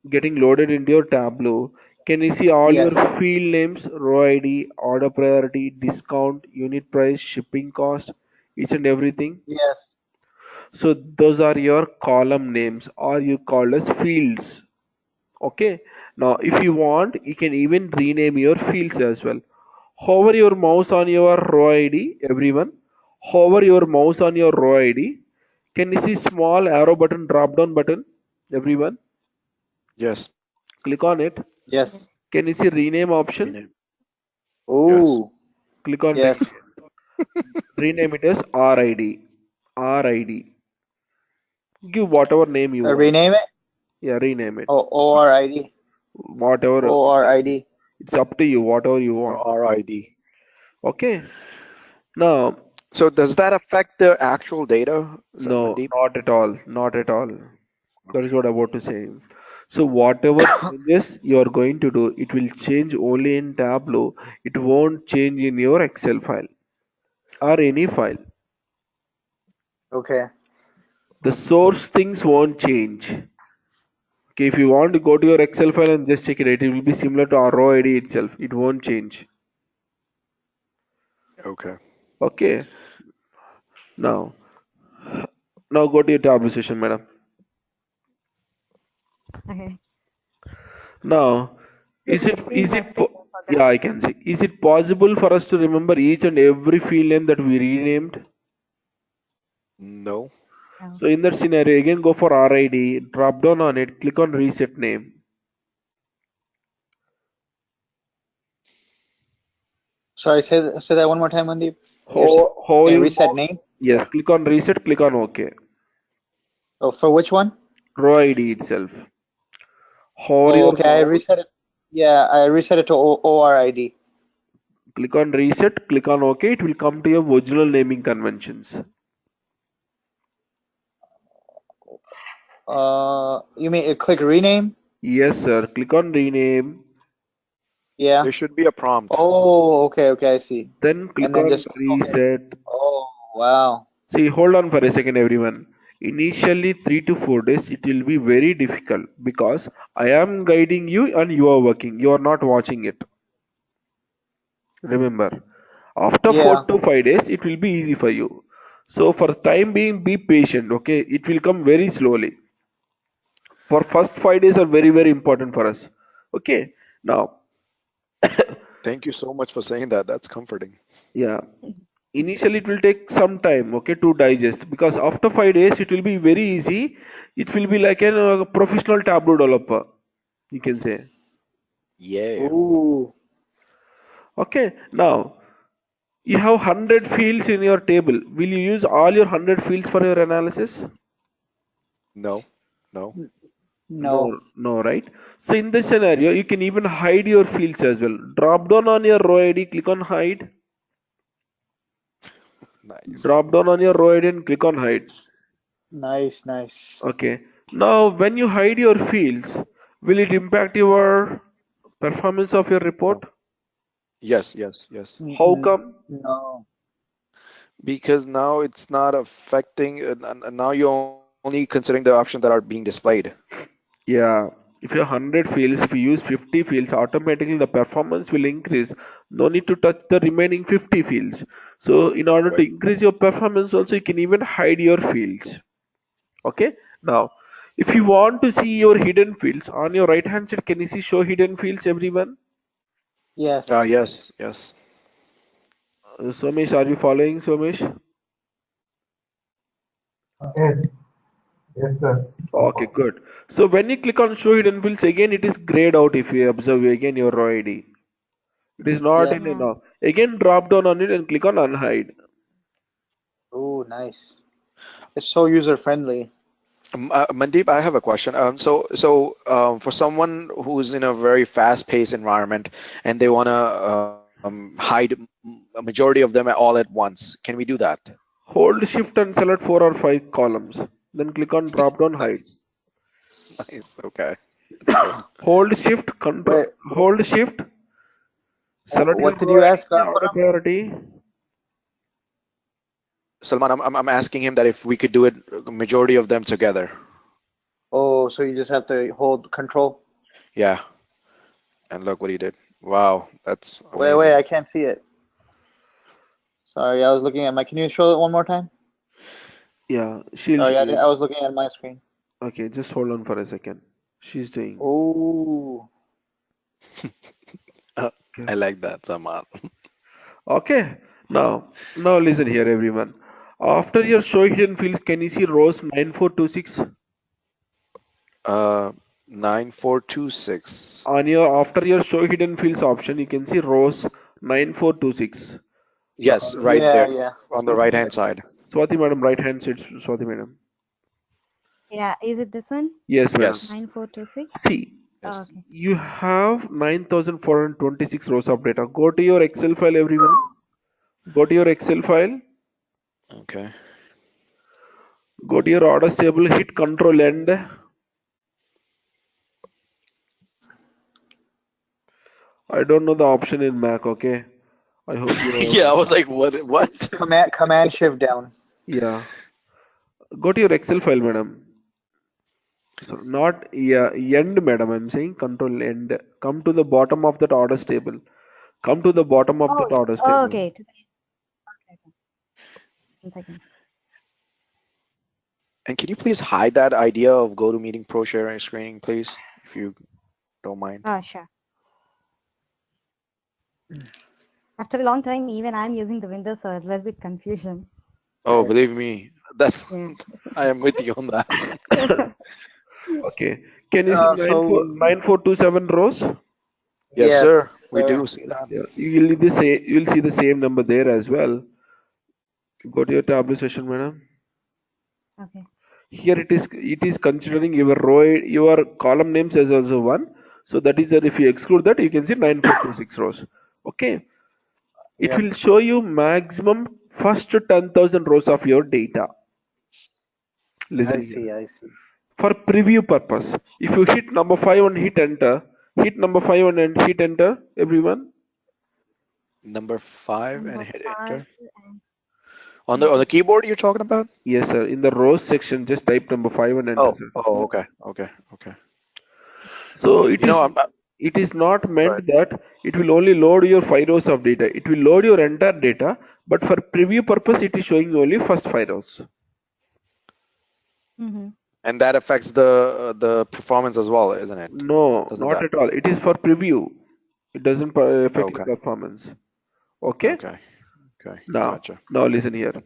getting loaded into your Tableau. Can you see all your Yes. field names, raw ID, order priority, discount, unit price, shipping cost, each and everything? Yes. So those are your column names, or you call as fields. Okay. Now, if you want, you can even rename your fields as well. Hover your mouse on your row ID, everyone. Hover your mouse on your row ID. Can you see small arrow button, drop down button, everyone? Yes. Click on it. Yes. Yes. Can you see rename option? Rename. Yes. Ooh. Click on Yes. rename it as RID. RID. Give whatever name you want. Rename it. Yeah, rename it. Oh, ORID. Whatever. ORID. It's up to you, whatever you want. Or RID. Okay. Now, So does that affect the actual data, no, Mandeep? not at all. Not at all. That is what I'm about to say. So whatever changes you are going to do, it will change only in Tableau. It won't change in your Excel file or any file. Okay. The source things won't change. Okay, if you want to go to your Excel file and just check it, it will be similar to our raw ID itself. It won't change. Okay. Okay. Now, now go to your Tableau session, madam. Okay. Now, The is it screen is was it taken for yeah, I granted. can see. Is it possible for us to remember each and every field name that we renamed? No. No. So in that scenario, again go for RID, drop down on it, click on reset name. Sorry, say that one more time, Mandeep. You're How saying your reset mouse? name? Yes, click on reset, click on OK. Oh, for which one? Raw ID itself. Hover Oh, your okay. I mouse, reset it. Yeah, I reset it to ORID. click on reset, click on OK. It will come to your original naming conventions. You mean click rename? Yes, sir. Click on rename. Yeah. There should be a prompt. Oh, okay, okay. I see. Then And click then on just click OK. reset. Oh, wow. See, hold on for a second, everyone. Initially, 3 to 4 days, it will be very difficult because I am guiding you and you are working. You are not watching it. Remember, after four Yeah. to five days, it will be easy for you. So, for time being, be patient. Okay, it will come very slowly. For first 5 days are very very important for us. Okay, now, Thank you so much for saying that. That's comforting. yeah. Initially it will take some time, okay, to digest, because after 5 days it will be very easy. It will be like a professional Tableau developer, you can say. Yeah. Ooh. Okay, now you have 100 fields in your table. Will you use all your 100 fields for your analysis? No. No. No. No, right? So in this scenario, you can even hide your fields as well. Drop down on your row ID, click on hide. Nice. Drop down on your row ID and click on hide. Nice, nice. Okay. Now, when you hide your fields, will it impact your performance of your report? No. Yes, yes, yes. How come? No. Because now it's not affecting, and now you're only considering the options that are being displayed. Yeah. If you have 100 fields, if you use 50 fields, automatically the performance will increase. No need to touch the remaining 50 fields. So in order to Right. increase your performance also, you can even hide your fields. Okay. Now, if you want to see your hidden fields on your right hand side, can you see show hidden fields, everyone? Yes. Yes, yes. Somesh, are you following, Somesh? Yes, yes, sir. Okay, good. So when you click on show hidden fields, again it is grayed out if you observe again your raw ID. It is not Yes. in Yeah. enough. Again drop down on it and click on unhide. Oh, nice. It's so user friendly. Mandeep, I have a question. So, for someone who's in a very fast-paced environment and they want to hide a majority of them all at once, can we do that? Hold shift and select 4 or 5 columns. Then click on drop down hide. Nice, nice. Okay, that's good. Hold shift control Wait, hold shift, select your what did row you ask, ID order Param? priority. Salman, I'm asking him that if we could do it, majority of them together. Oh, so you just have to hold control. Yeah, and look what he did. Wow, that's Wait, amazing. I can't see it. Sorry, I was looking at my. Can you show it one more time? Yeah, she'll Sorry, show I you. was looking at my screen. Okay, just hold on for a second. She's doing. Oh, Uh, Okay. I like that, Salman. Okay. Now listen here, everyone. After your show hidden fields, can you see rows 9426 Uh, 9426. on your after your show hidden fields option? You can see rows 9426. Yes, right yeah, there yeah. on the right hand side. Swati madam, right hand side. Swati madam. Yeah. Is it this one? Yes, madam. Yes, 9426? See, Oh, yes. okay. you have 9426 rows of data. Go to your Excel file, everyone. Go to your Excel file. Okay. Go to your orders table. Hit Control End. I don't know the option in Mac. Okay. I hope you Yeah, I know. was like, what? What? Command Shift down. Yeah. Go to your Excel file, madam. So not yeah, end, madam. I'm saying control end. Come to the bottom of that orders table. Come to the bottom of Oh, that orders oh, table. okay. Okay, okay. 1 second. And can you please hide that idea of GoToMeeting Pro sharing screening, please, if you don't mind? Sure. After a long time, even I'm using the Windows, so a little bit confusion. Oh, believe me, that's Yeah. I am with you on that. Okay. Can you see So 9427 rows? Yes, yes, sir. We sir. do see that. Yeah. You will see the same number there as well. Go to your Tableau session, madam. Okay. Here it is considering your column names as also one. So that is that if you exclude that, you can see 9426 rows. Okay. It Yep. will show you maximum first 10,000 rows of your data. I Listen here. see. I see. For preview purpose, if you hit number 5 and hit number 5 and hit enter, everyone. Number 5 and Number hit 5 enter. and On the keyboard you're talking about? Yes, sir. In the rows section, just type number 5 and enter, Oh, sir. oh, okay, okay, okay. So You know, I'm it is not Right. meant that it will only load your 5 rows of data. It will load your entire data, but for preview purpose, it is showing only first 5 rows. mm-hmm. And that affects the performance as well, isn't it? No, Doesn't not that? at all. It is for preview. It doesn't affect your Okay, performance. Okay. okay, okay. Now, Gotcha. now listen here.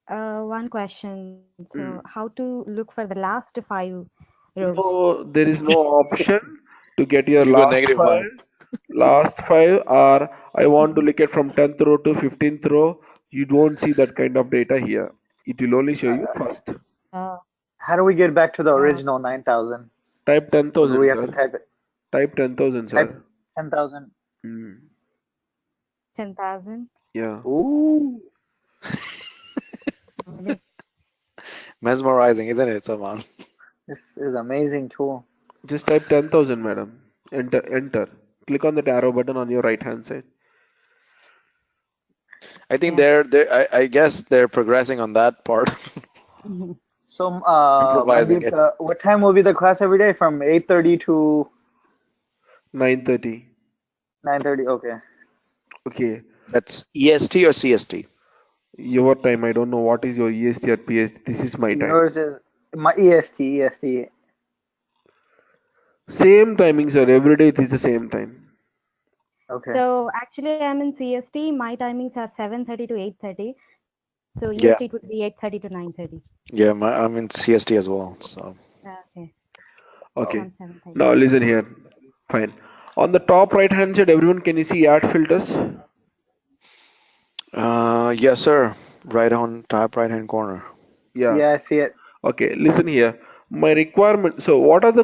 One question. So, Mm. how to look for the last 5 rows? No, there is no option to get your You go last negative 5. five. Last five are I want to look at from 10th row to 15th row. You don't see that kind of data here. It will only show you first. Uh, How do we get back to the Uh, original 9,000? Type Or do 10,000, we have to sir. type it? Type 10,000, Type sir. 10,000. Mm. 10,000. Yeah. Ooh. Really? Mesmerizing, isn't it, Salman? This is amazing tool. Just type 10,000, madam. Enter, enter. Click on the arrow button on your right hand side. I think Yeah. I guess they're progressing on that part, So, improvising Mandeep, it. what time will be the class every day? From 8:30 to 9:30. 9:30. Okay. Okay. That's EST or CST? Your time. I don't know what is your EST or PST. This is my time. Yours is my EST. EST. Same timing, sir. Every day it is the same time. Okay. So actually, I'm in CST. My timings are 7:30 to 8:30. So EST it Yeah, would be 8:30 to 9:30. yeah. I'm in CST as well. So, Okay. So Okay. I'm 7:30. Now listen here. Fine. On the top right hand side, everyone, can you see add filters? yes, sir. Right on top right hand corner. Yeah. Yeah, I see it. Okay. Listen here. My requirement. So what are the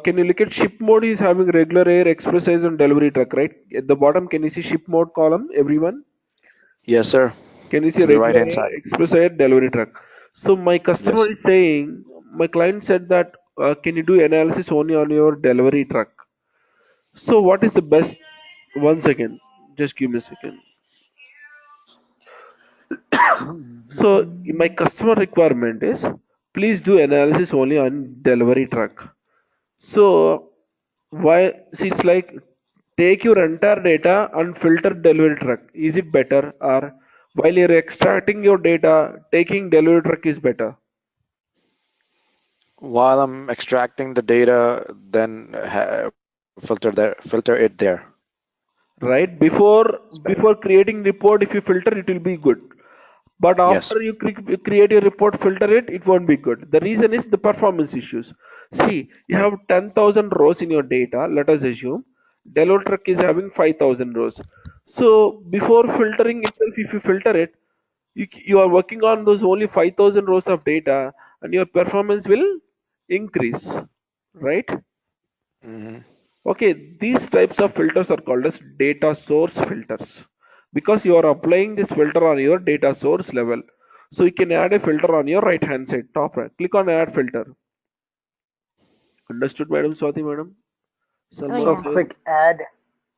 can you look at ship mode is having regular air, express size, and delivery truck, right? At the bottom, can you see ship mode column? Everyone. Yes, sir. Can you see To the right regular hand air, side. express air, delivery truck? So my customer Yes. is saying, my client said that can you do analysis only on your delivery truck? So what is the best? One second, just give me a second. So my customer requirement is please do analysis only on delivery truck. So why? See, it's like take your entire data and filter delivery truck. Is it better, or while you're extracting your data, taking delivery truck is better? While I'm extracting the data, then filter it there. Right? It's better. Before creating report, if you filter, it will be good. But Yes. after you create a report, filter it, it won't be good. The reason is the performance issues. See, you Right. have 10,000 rows in your data. Let us assume Deloitte truck is having 5,000 rows. So before filtering itself, if you filter it, you are working on those only 5,000 rows of data, and your performance will increase, right? Hmm. Okay, these types of filters are called as data source filters because you are applying this filter on your data source level. So you can add a filter on your right hand side, top right. Click on add filter. Understood, Madam Swati, Madam? Oh Salman So yeah. sir? click add.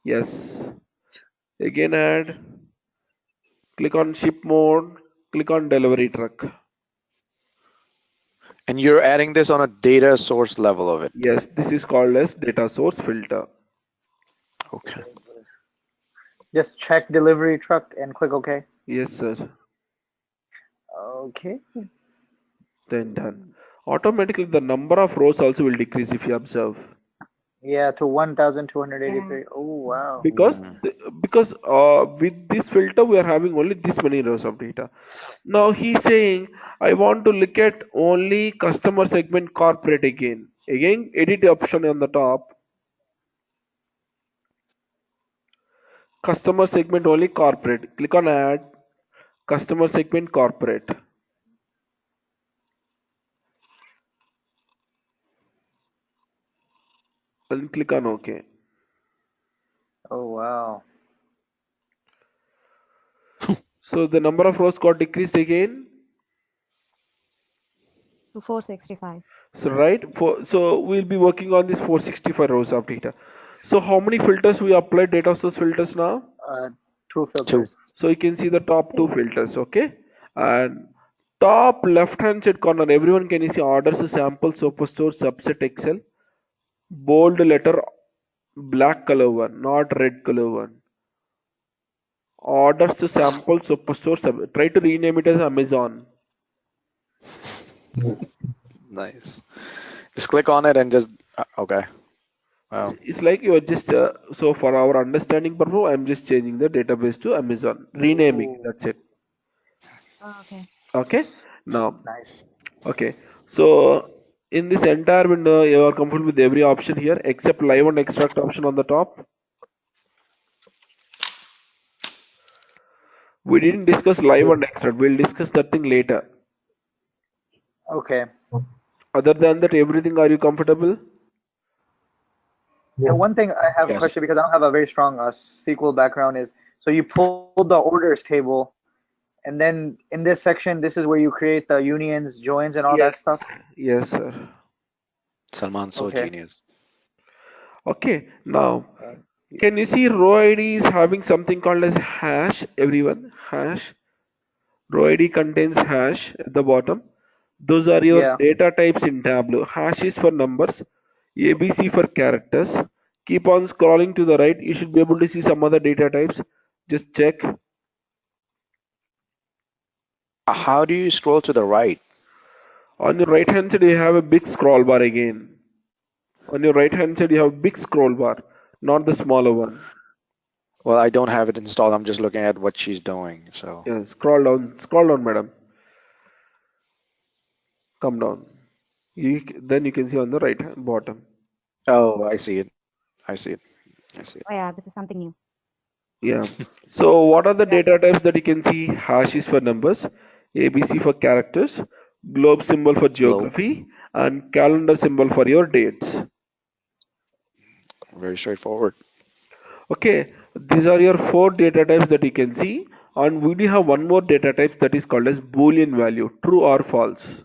Yes. Again add. Click on ship mode. Click on delivery truck. And you're adding this on a data source level of it. Yes, this is called as data source filter. Okay. Just check delivery truck and click OK. Yes, sir. Okay. Then done. Automatically, the number of rows also will decrease if you observe. Yeah, to Yeah. 1,283. Oh, wow. because Mm. with this filter we are having only this many rows of data. Now he's saying I want to look at only customer segment corporate. Again edit option on the top, customer segment only corporate, click on add customer segment corporate and click on OK. Oh, wow. So the number of rows got decreased again. To 465. So right, so we'll be working on this 465 rows of data. So how many filters we applied data source filters now? Uh, Two Two. filters. So you can see the top two filters, okay? And top left hand side corner, everyone can you see orders, sample, superstore, subset, Excel, bold letter, black color one, not red color one. Orders, sample, superstore, try to rename it as Amazon. Nice. Just click on it and just okay. Wow. It's like you are just so for our understanding purpose, I'm just changing the database to Amazon, renaming. Ooh, That's it. Oh, okay. Okay. Now, nice. okay. So in this entire window, you are comfortable with every option here except live and extract option on the top. We didn't discuss live and extract. We'll discuss that thing later. Okay. Other than that, everything, are you comfortable? And one thing I have a Yes. question because I don't have a very strong SQL background is so you pulled the orders table, and then in this section, this is where you create the unions, joins, and all that Yes. stuff. Yes, sir. Salman's so Okay. genius. Okay, now Thank you. can you see row ID is having something called as hash, everyone? Hash. Row ID contains hash at the bottom. Those are your Yeah. data types in Tableau. Hash is for numbers, ABC for characters. Keep on scrolling to the right. You should be able to see some other data types. Just check. How do you scroll to the right? On your right hand side, you have a big scroll bar again. On your right hand side, you have a big scroll bar, not the smaller one. Well, I don't have it installed. I'm just looking at what she's doing. So, Yeah, scroll down, madam. Come down. Then you can see on the right hand bottom. oh, I see it. I see it. I see it. Oh yeah, this is something new. Yeah. So what are the Yeah. data types that you can see? Hash is for numbers, ABC for characters, globe symbol for Globe. geography, and calendar symbol for your dates. Very straightforward. Okay, these are your four data types that you can see. And we do have one more data type that is called as Boolean value, true or false.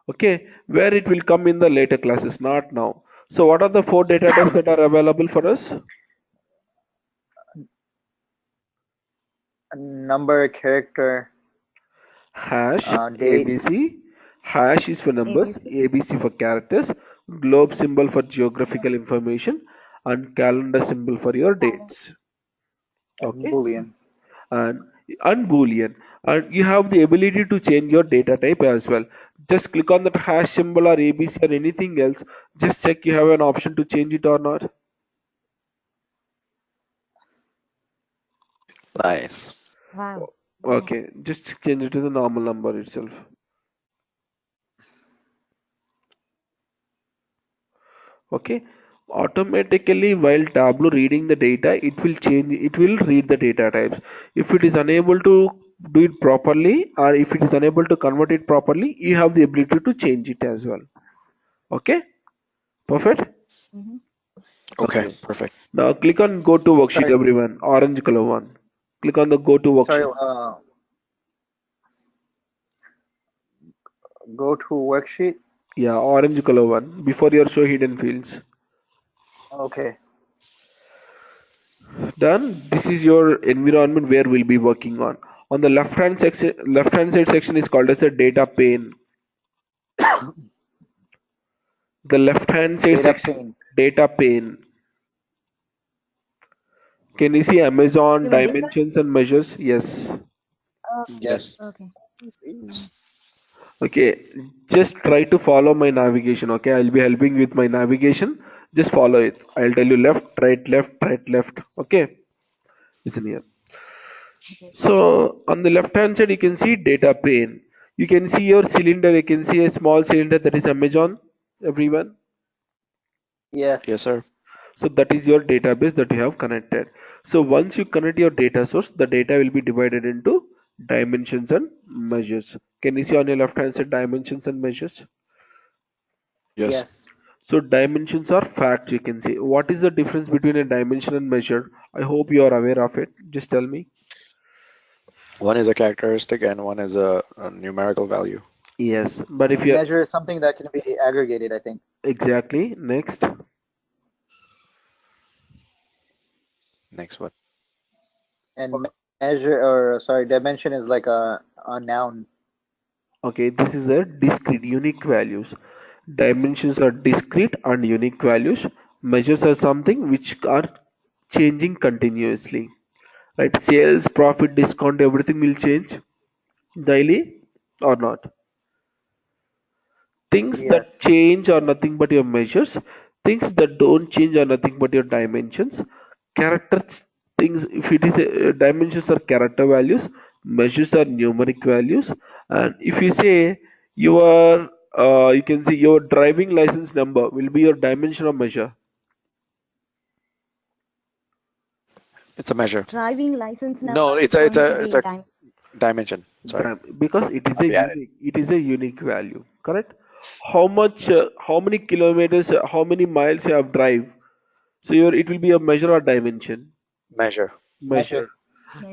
Okay, where it will come in the later classes, not now. So what are the four data types that are available for us? Number, character, Hash, date. ABC. Hash is for numbers, ABC. ABC for characters, globe symbol for geographical information, and calendar symbol for your dates. And Okay, Boolean. and Boolean. And you have the ability to change your data type as well. Just click on that hash symbol or ABC or anything else. Just check you have an option to change it or not. Nice. Wow. Okay, just change it to the normal number itself. Okay, automatically while Tableau reading the data, it will read the data types. If it is unable to do it properly, or if it is unable to convert it properly, you have the ability to change it as well. Okay, perfect. Mm-hmm. Okay, Okay, perfect. now click on go to worksheet, Sorry. everyone, orange color one. Click on the go to Sorry. worksheet. Go to worksheet. Yeah, orange color one before your show hidden fields. Okay. Done. This is your environment where we'll be working on. On the left hand side section is called as a data pane. The left hand side Data section, pane. data pane. Can you see Amazon You mean this one? dimensions and measures? Yes. Yes. Yes. Okay. Yes. Okay. Just try to follow my navigation. Okay. I'll be helping with my navigation. Just follow it. I'll tell you left, right, left, right, left. Okay. Listen here. Okay. So on the left hand side, you can see data pane. You can see your cylinder. You can see a small cylinder that is Amazon. Everyone. Yes, Yes. sir. So that is your database that you have connected. So once you connect your data source, the data will be divided into dimensions and measures. Can you see on your left hand side dimensions and measures? Yes. Yes. So dimensions are facts, you can see. What is the difference between a dimension and measure? I hope you are aware of it. Just tell me. One is a characteristic and one is a numerical value. Yes, but if And you measure is something that can be aggregated, I think. exactly next. Next what? And measure, or sorry, dimension is like a noun. Okay, this is a discrete unique values. Dimensions are discrete and unique values. Measures are something which are changing continuously. Right? Sales, profit, discount, everything will change daily or not. Things that Yes. change are nothing but your measures. Things that don't change are nothing but your dimensions. Characters things if it is dimensions are character values, measures are numeric values, and if you say your you can see your driving license number will be your dimension or measure. It's a measure. Driving license number No, is it's going to a be time. dimension. Sorry. Because it is I'll a be at it. unique value, correct? how much, how many kilometers, how many miles you have drive. So it will be a measure or dimension. Measure. Measure. Measure.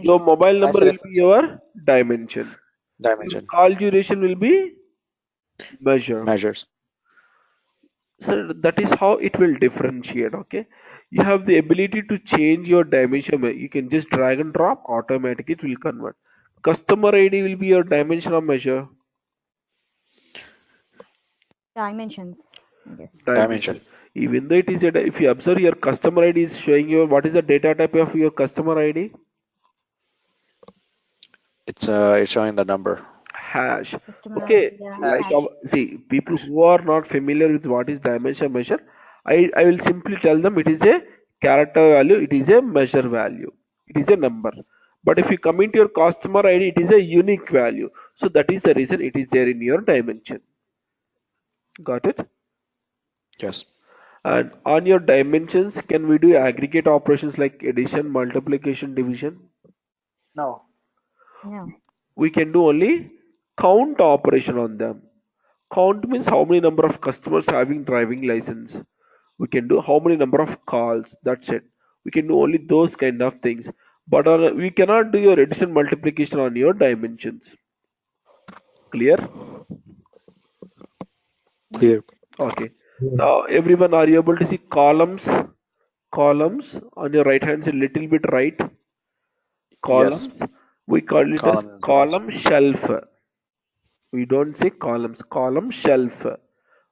Your Measure. mobile number Nice will be reference. your dimension. Your Dimension. call duration will be measure. Measures. So that is how it will differentiate. Okay, you have the ability to change your dimension. You can just drag and drop, automatically it will convert. Customer ID will be your dimension of measure. Dimensions, I guess. Dimension. Dimension. Even though it is if you observe your customer ID is showing you what is the data type of your customer ID. It's showing the number. Hash. Customer, Okay, yeah, like Hash. hash. see, people who are not familiar with what is dimension measure, I will simply tell them it is a character value, it is a measure value, it is a number. But if you come into your customer ID, it is a unique value. So that is the reason it is there in your dimension. Got it? Yes. And on your dimensions, can we do aggregate operations like addition, multiplication, division? No. No. We can do only count operation on them. Count means how many number of customers having driving license. We can do how many number of calls. That's it. We can do only those kind of things. But we cannot do your addition multiplication on your dimensions. Clear? Mm-hmm. Clear. Okay. Yeah. Now everyone, are you able to see columns? Columns on your right hand side, little bit right. Yes. Columns. We call it as Column and rows. column shelf. We don't say columns. Column shelf.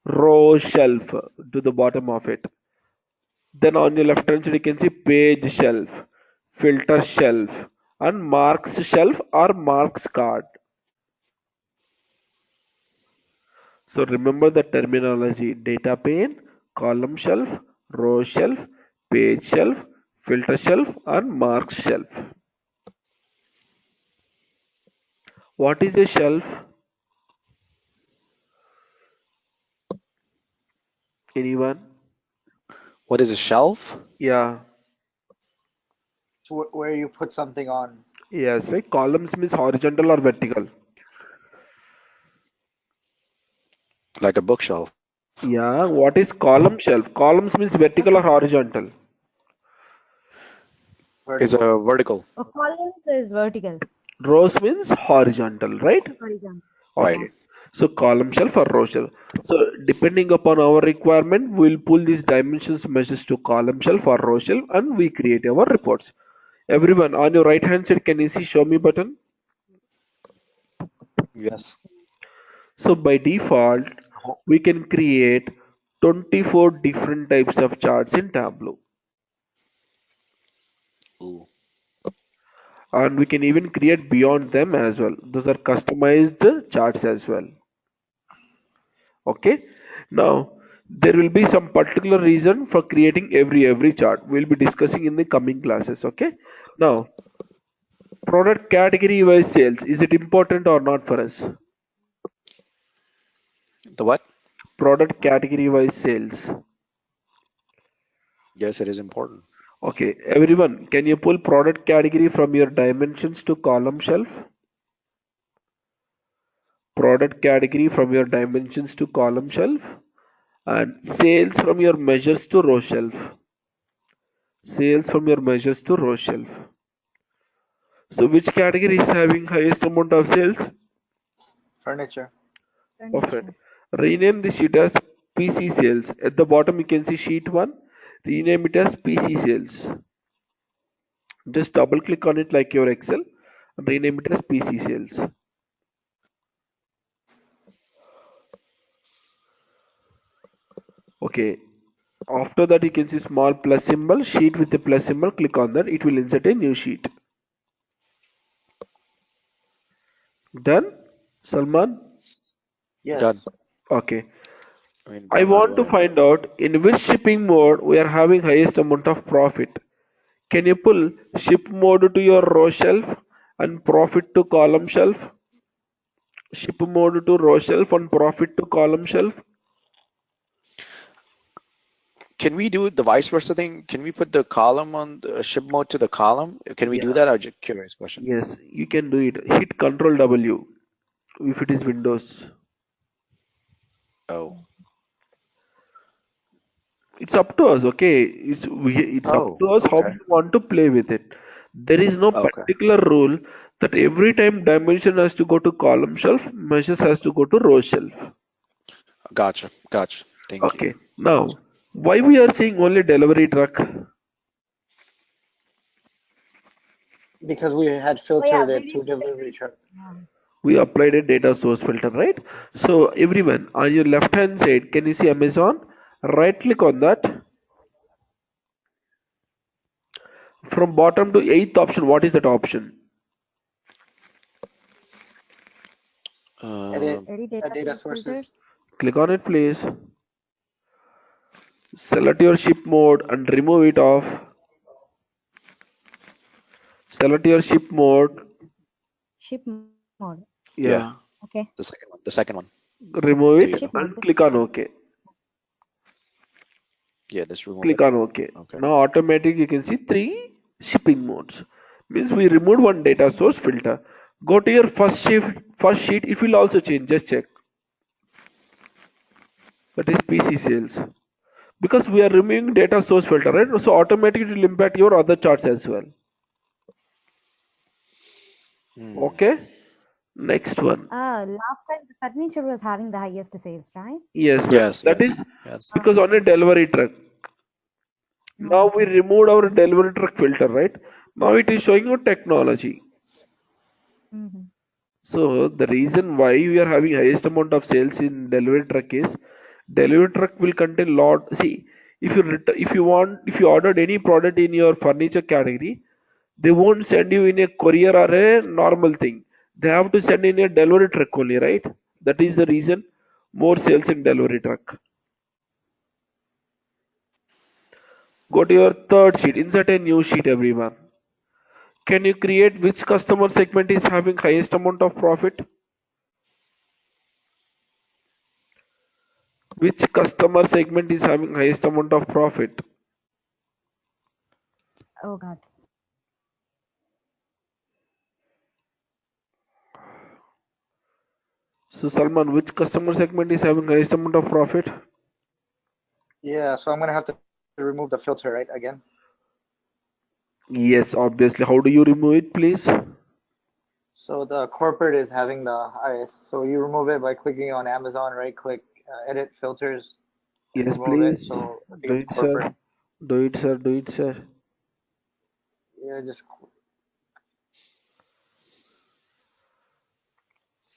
Row shelf to the bottom of it. Then on your left hand side, you can see page shelf, filter shelf, and marks shelf or marks card. So remember the terminology: data pane, column shelf, row shelf, page shelf, filter shelf, and marks shelf. What is a shelf? Anyone? What is a shelf? Yeah. So where you put something on. Yes, right. Columns means horizontal or vertical. Like a bookshelf. Yeah. What is column shelf? Columns means vertical or horizontal. Is a Vertical. vertical. A columns is vertical. Rows means horizontal, right? Horizontal. Right. Yeah. Okay. So column shelf or row shelf. So depending upon our requirement, we'll pull these dimensions measures to column shelf or row shelf and we create our reports. Everyone on your right hand side, can you see show me button? Yes. So by default, Oh, we can create 24 different types of charts in Tableau. ooh. And we can even create beyond them as well. Those are customized charts as well. Okay. Now there will be some particular reason for creating every chart. We'll be discussing in the coming classes. Okay. Now product category wise sales, is it important or not for us? The what? Product category wise sales. Yes, it is important. Okay, everyone, can you pull product category from your dimensions to column shelf? Product category from your dimensions to column shelf, and sales from your measures to row shelf. Sales from your measures to row shelf. So which category is having highest amount of sales? Furniture. Perfect. Furniture. Rename the sheet as PC sales. At the bottom you can see sheet 1. Rename it as PC sales. Just double click on it like your Excel and rename it as PC sales. Okay. After that you can see small plus symbol, sheet with a plus symbol. Click on that. It will insert a new sheet. Done? Salman? Done. Yes. Okay. I mean, I I'm not want doing to anything. find out in which shipping mode we are having highest amount of profit. Can you pull ship mode to your row shelf and profit to column shelf? Ship mode to row shelf and profit to column shelf? Can we do the vice versa thing? Can we put the column on the ship mode to the column? Can we do Yeah. that? I'm just curious question. Yes, you can do it. Hit Control W if it is Windows. Oh. It's up to us, okay? It's up Oh. to us how Okay. we want to play with it. There is no Okay. particular rule that every time dimension has to go to column shelf, measures has to go to row shelf. Gotcha. Gotcha. Thank you. Okay. Now, why we are seeing only delivery truck? Because we had Oh yeah, filtered we it need to to delivery truck. We applied a data source filter, right? So everyone on your left hand side, can you see Amazon? Right click on that. From bottom to eighth option, what is that option? Uh, Edit edit data data source filter. sources. Click on it, please. Select your ship mode and remove it off. Select your ship mode. Ship mode. Yeah, yeah. Okay. The second one. The second one. remove There it you Ship go. mode. and click on OK. Yeah. Just remove Click it. on OK. Okay. Now automatic you can see three shipping modes. Means we removed one data source filter. Go to your first sheet. It will also change. Just check. That is PC sales. Because we are removing data source filter, right? So automatically it will impact your other charts as well. Hmm. Okay. Next one. Last time the furniture was having the highest sales, right? Yes, madam. Yes. That Yes. is Yes. because on a delivery truck. Now we Okay. removed our delivery truck filter, right? Now it is showing you technology. Mm-hmm. So the reason why we are having highest amount of sales in delivery truck is delivery truck will contain lot. See, if you ordered any product in your furniture category, they won't send you in a courier or a normal thing. They have to send in a delivery truck only, right? That is the reason more sales in delivery truck. Go to your third sheet. Insert a new sheet, everyone. Can you create which customer segment is having highest amount of profit? Which customer segment is having highest amount of profit? Oh God. So Salman, which customer segment is having highest amount of profit? Yeah, so I'm gonna have to remove the filter, right? Again. Yes, obviously. How do you remove it, please? So the corporate is having the highest. So you remove it by clicking on Amazon, right click, edit filters, and Yes, remove it. please. So I Do think it's it, sir. corporate. Do it, sir. Do it, sir. Yeah, just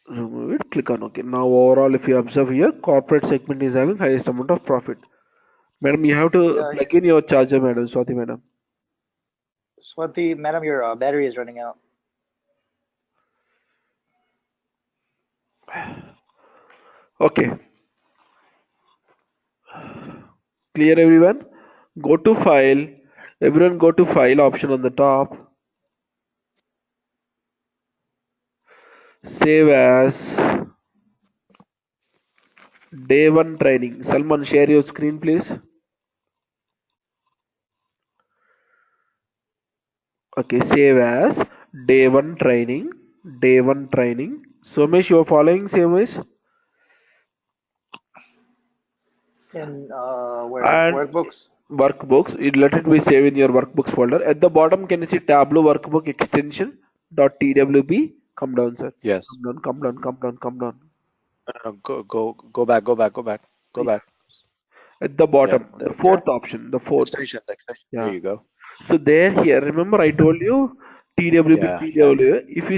Remove it. Click on OK. Now, overall, if you observe here, corporate segment is having highest amount of profit. Madam, you have to yeah. plug in your charger, madam. Swati, madam. Swati, madam, your battery is running out. Okay. Clear, everyone? Go to file. Everyone go to file option on the top. Save as day one training. Salman, share your screen, please. Okay, save as day one training. Day one training. Somesh, you are following Somesh? In where And workbooks. workbooks, you let it be saved in your workbooks folder. At the bottom, can you see Tableau workbook extension .twb? Come down, sir. Yes. Come down. No, no, go back. Go back. Go back. Go back. At the Yeah. bottom, the Yeah. fourth option, the fourth. Extension. The extension. There Yeah. you go. So there here, remember I told you TWB, Yeah. Yeah. TWB. If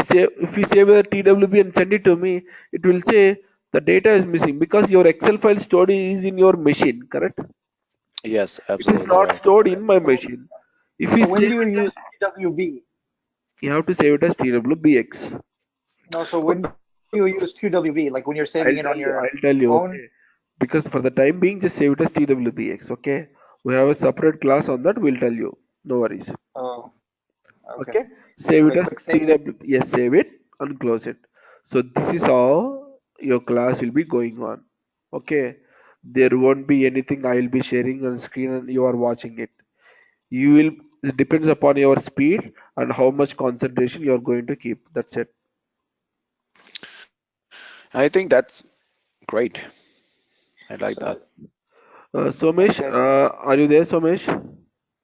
you save a TWB and send it to me, it will say the data is missing because your Excel file stored is in your machine, correct? Yes. It is Absolutely not right. stored in my So, machine. If we so when save do you it use as, TWB? you have to save it as TWBX. No, so when do you use TWB? Like when you're saving it on your I'll tell you, phone? okay. Because for the time being, just save it as TWBX, okay? We have a separate class on that, we'll tell you. No worries. Oh, okay. Okay, So save I it as click save. TW. Yes, save it and close it. So this is how your class will be going on. Okay, there won't be anything I will be sharing on screen and you are watching it. You will, it depends upon your speed and how much concentration you are going to keep. That's it. I think that's great. I like So, that. Somesh, okay. are you there, Somesh?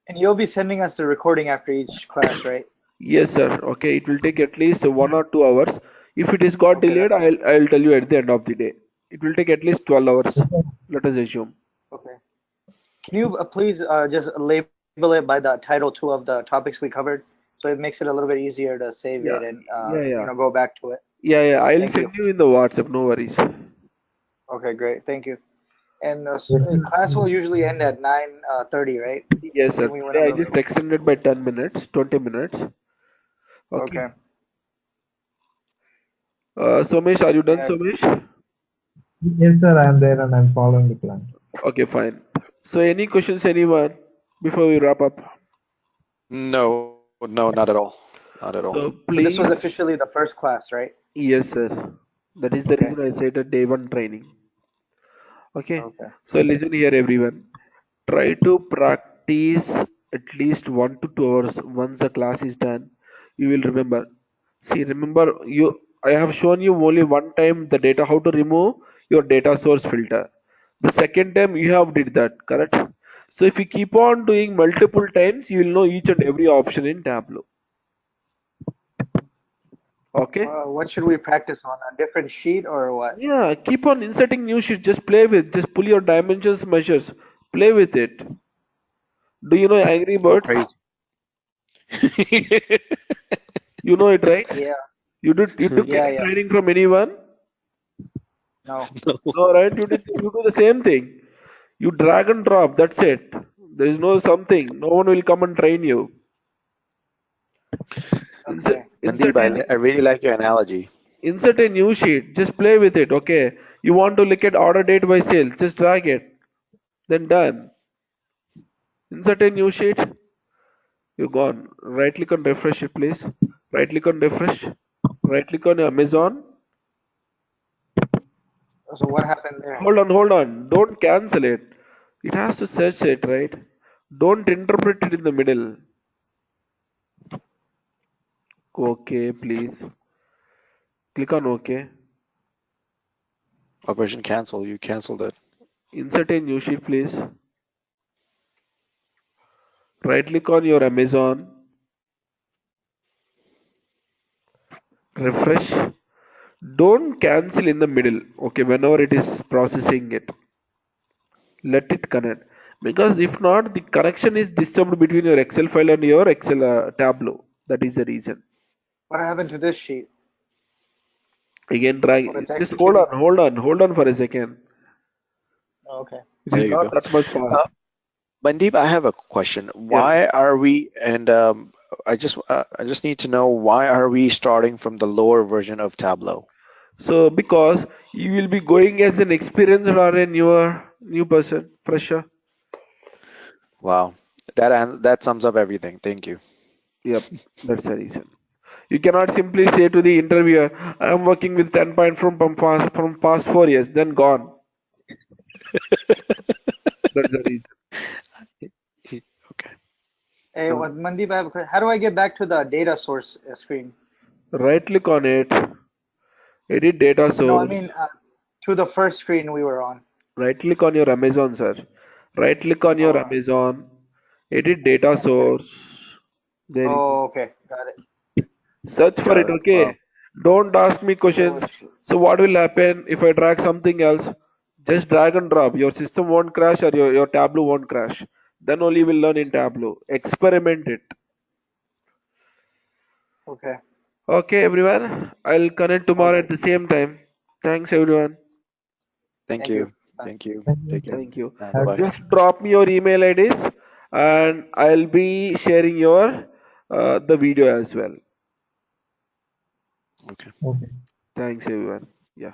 And you'll be sending us the recording after each class, right? Yes, sir. Okay, it will take at least 1 or 2 hours. If it is got Okay, delayed, that's fine. I'll tell you at the end of the day. It will take at least 12 hours. Let us assume. Okay. Can you please just label it by the title two of the topics we covered, so it makes it a little bit easier to save it Yeah, and yeah. go back to it. Yeah. I'll Thank you. send you in the WhatsApp. No worries. Okay, great. Thank you. And Yes, sir. class will usually end at 9:30, right? Yes, sir. Then we went a Today I little bit. just extended by 10 minutes, 20 minutes. Okay. Okay. Somesh, are you done, Yeah. Somesh? Yes, sir. I'm there and I'm following the plan. Okay, fine. So, any questions, anyone, before we wrap up? No, no, not at all. Not at all. So, So this was please, officially the first class, right? yes, sir. That is the Okay. reason I said a day one training. Okay. Okay. So, listen here, everyone. Try to practice at least 1 to 2 hours. Once the class is done, you will remember. See, remember you. I have shown you only one time the data how to remove your data source filter. The second time you have did that, correct? So if you keep on doing multiple times, you will know each and every option in Tableau. Okay? What should we practice on? A different sheet or what? Yeah, keep on inserting new sheet. Just play with. Just pull your dimensions measures. Play with it. Do you know Angry Go Birds? crazy. You know it, right? Yeah. You took Yeah. any Yeah. training from anyone? No. No, right? You do the same thing. You drag and drop. That's it. There is no something. No one will come and train you. Insert Okay. insert Mandeep, a, I really like your analogy. insert a new sheet. Just play with it. Okay. You want to look at order date by sales. Just drag it. Then done. Insert a new sheet. You're gone. Right click on refresh it, please. Right click on refresh. Right click on Amazon. So what happened there? Hold on. Don't cancel it. It has to search it, right? Don't interpret it in the middle. Okay, please. Click on OK. Operation cancel. You canceled it. Insert a new sheet, please. Right click on your Amazon. Refresh. Don't cancel in the middle. Okay, whenever it is processing it, let it connect. Because if not, the connection is disturbed between your Excel file and your Excel Tableau. That is the reason. What happened to this sheet? Again, Oh, try. it's Just executing. hold on for a second. Okay. It There is you not go. that much fast. Uh, Mandeep, I have a question. Yeah. Why are we, and I just need to know why are we starting from the lower version of Tableau? So because you will be going as an experienced or a new person, fresher. Wow, that sums up everything. Thank you. Yep, that's the reason. You cannot simply say to the interviewer, "I am working with 10 point from past 4 years," then gone. That's the reason. Okay. Hey, what Mandeep, I have a question. How do I get back to the data source screen? Right click on it, edit data No, I source. mean to the first screen we were on. Right click on your Amazon, sir. Right click on your Oh, Amazon, edit data okay. source. There you go. Oh, okay. Got it. Search for Got it, it. okay? Wow. Don't ask me questions. Source. So what will happen if I drag something else? Just drag and drop. Your system won't crash or your Tableau won't crash. Then only you will learn in Tableau. Experiment it. Okay. Okay, everyone. I'll connect tomorrow Okay. at the same time. Thanks, everyone. Thank Thank you. you. Bye. Thank you. Thank you. Take care. Thank you. Bye Have bye. Just drop me your email IDs and I'll be sharing your the video as well. Okay. okay. Thanks, everyone. Yeah.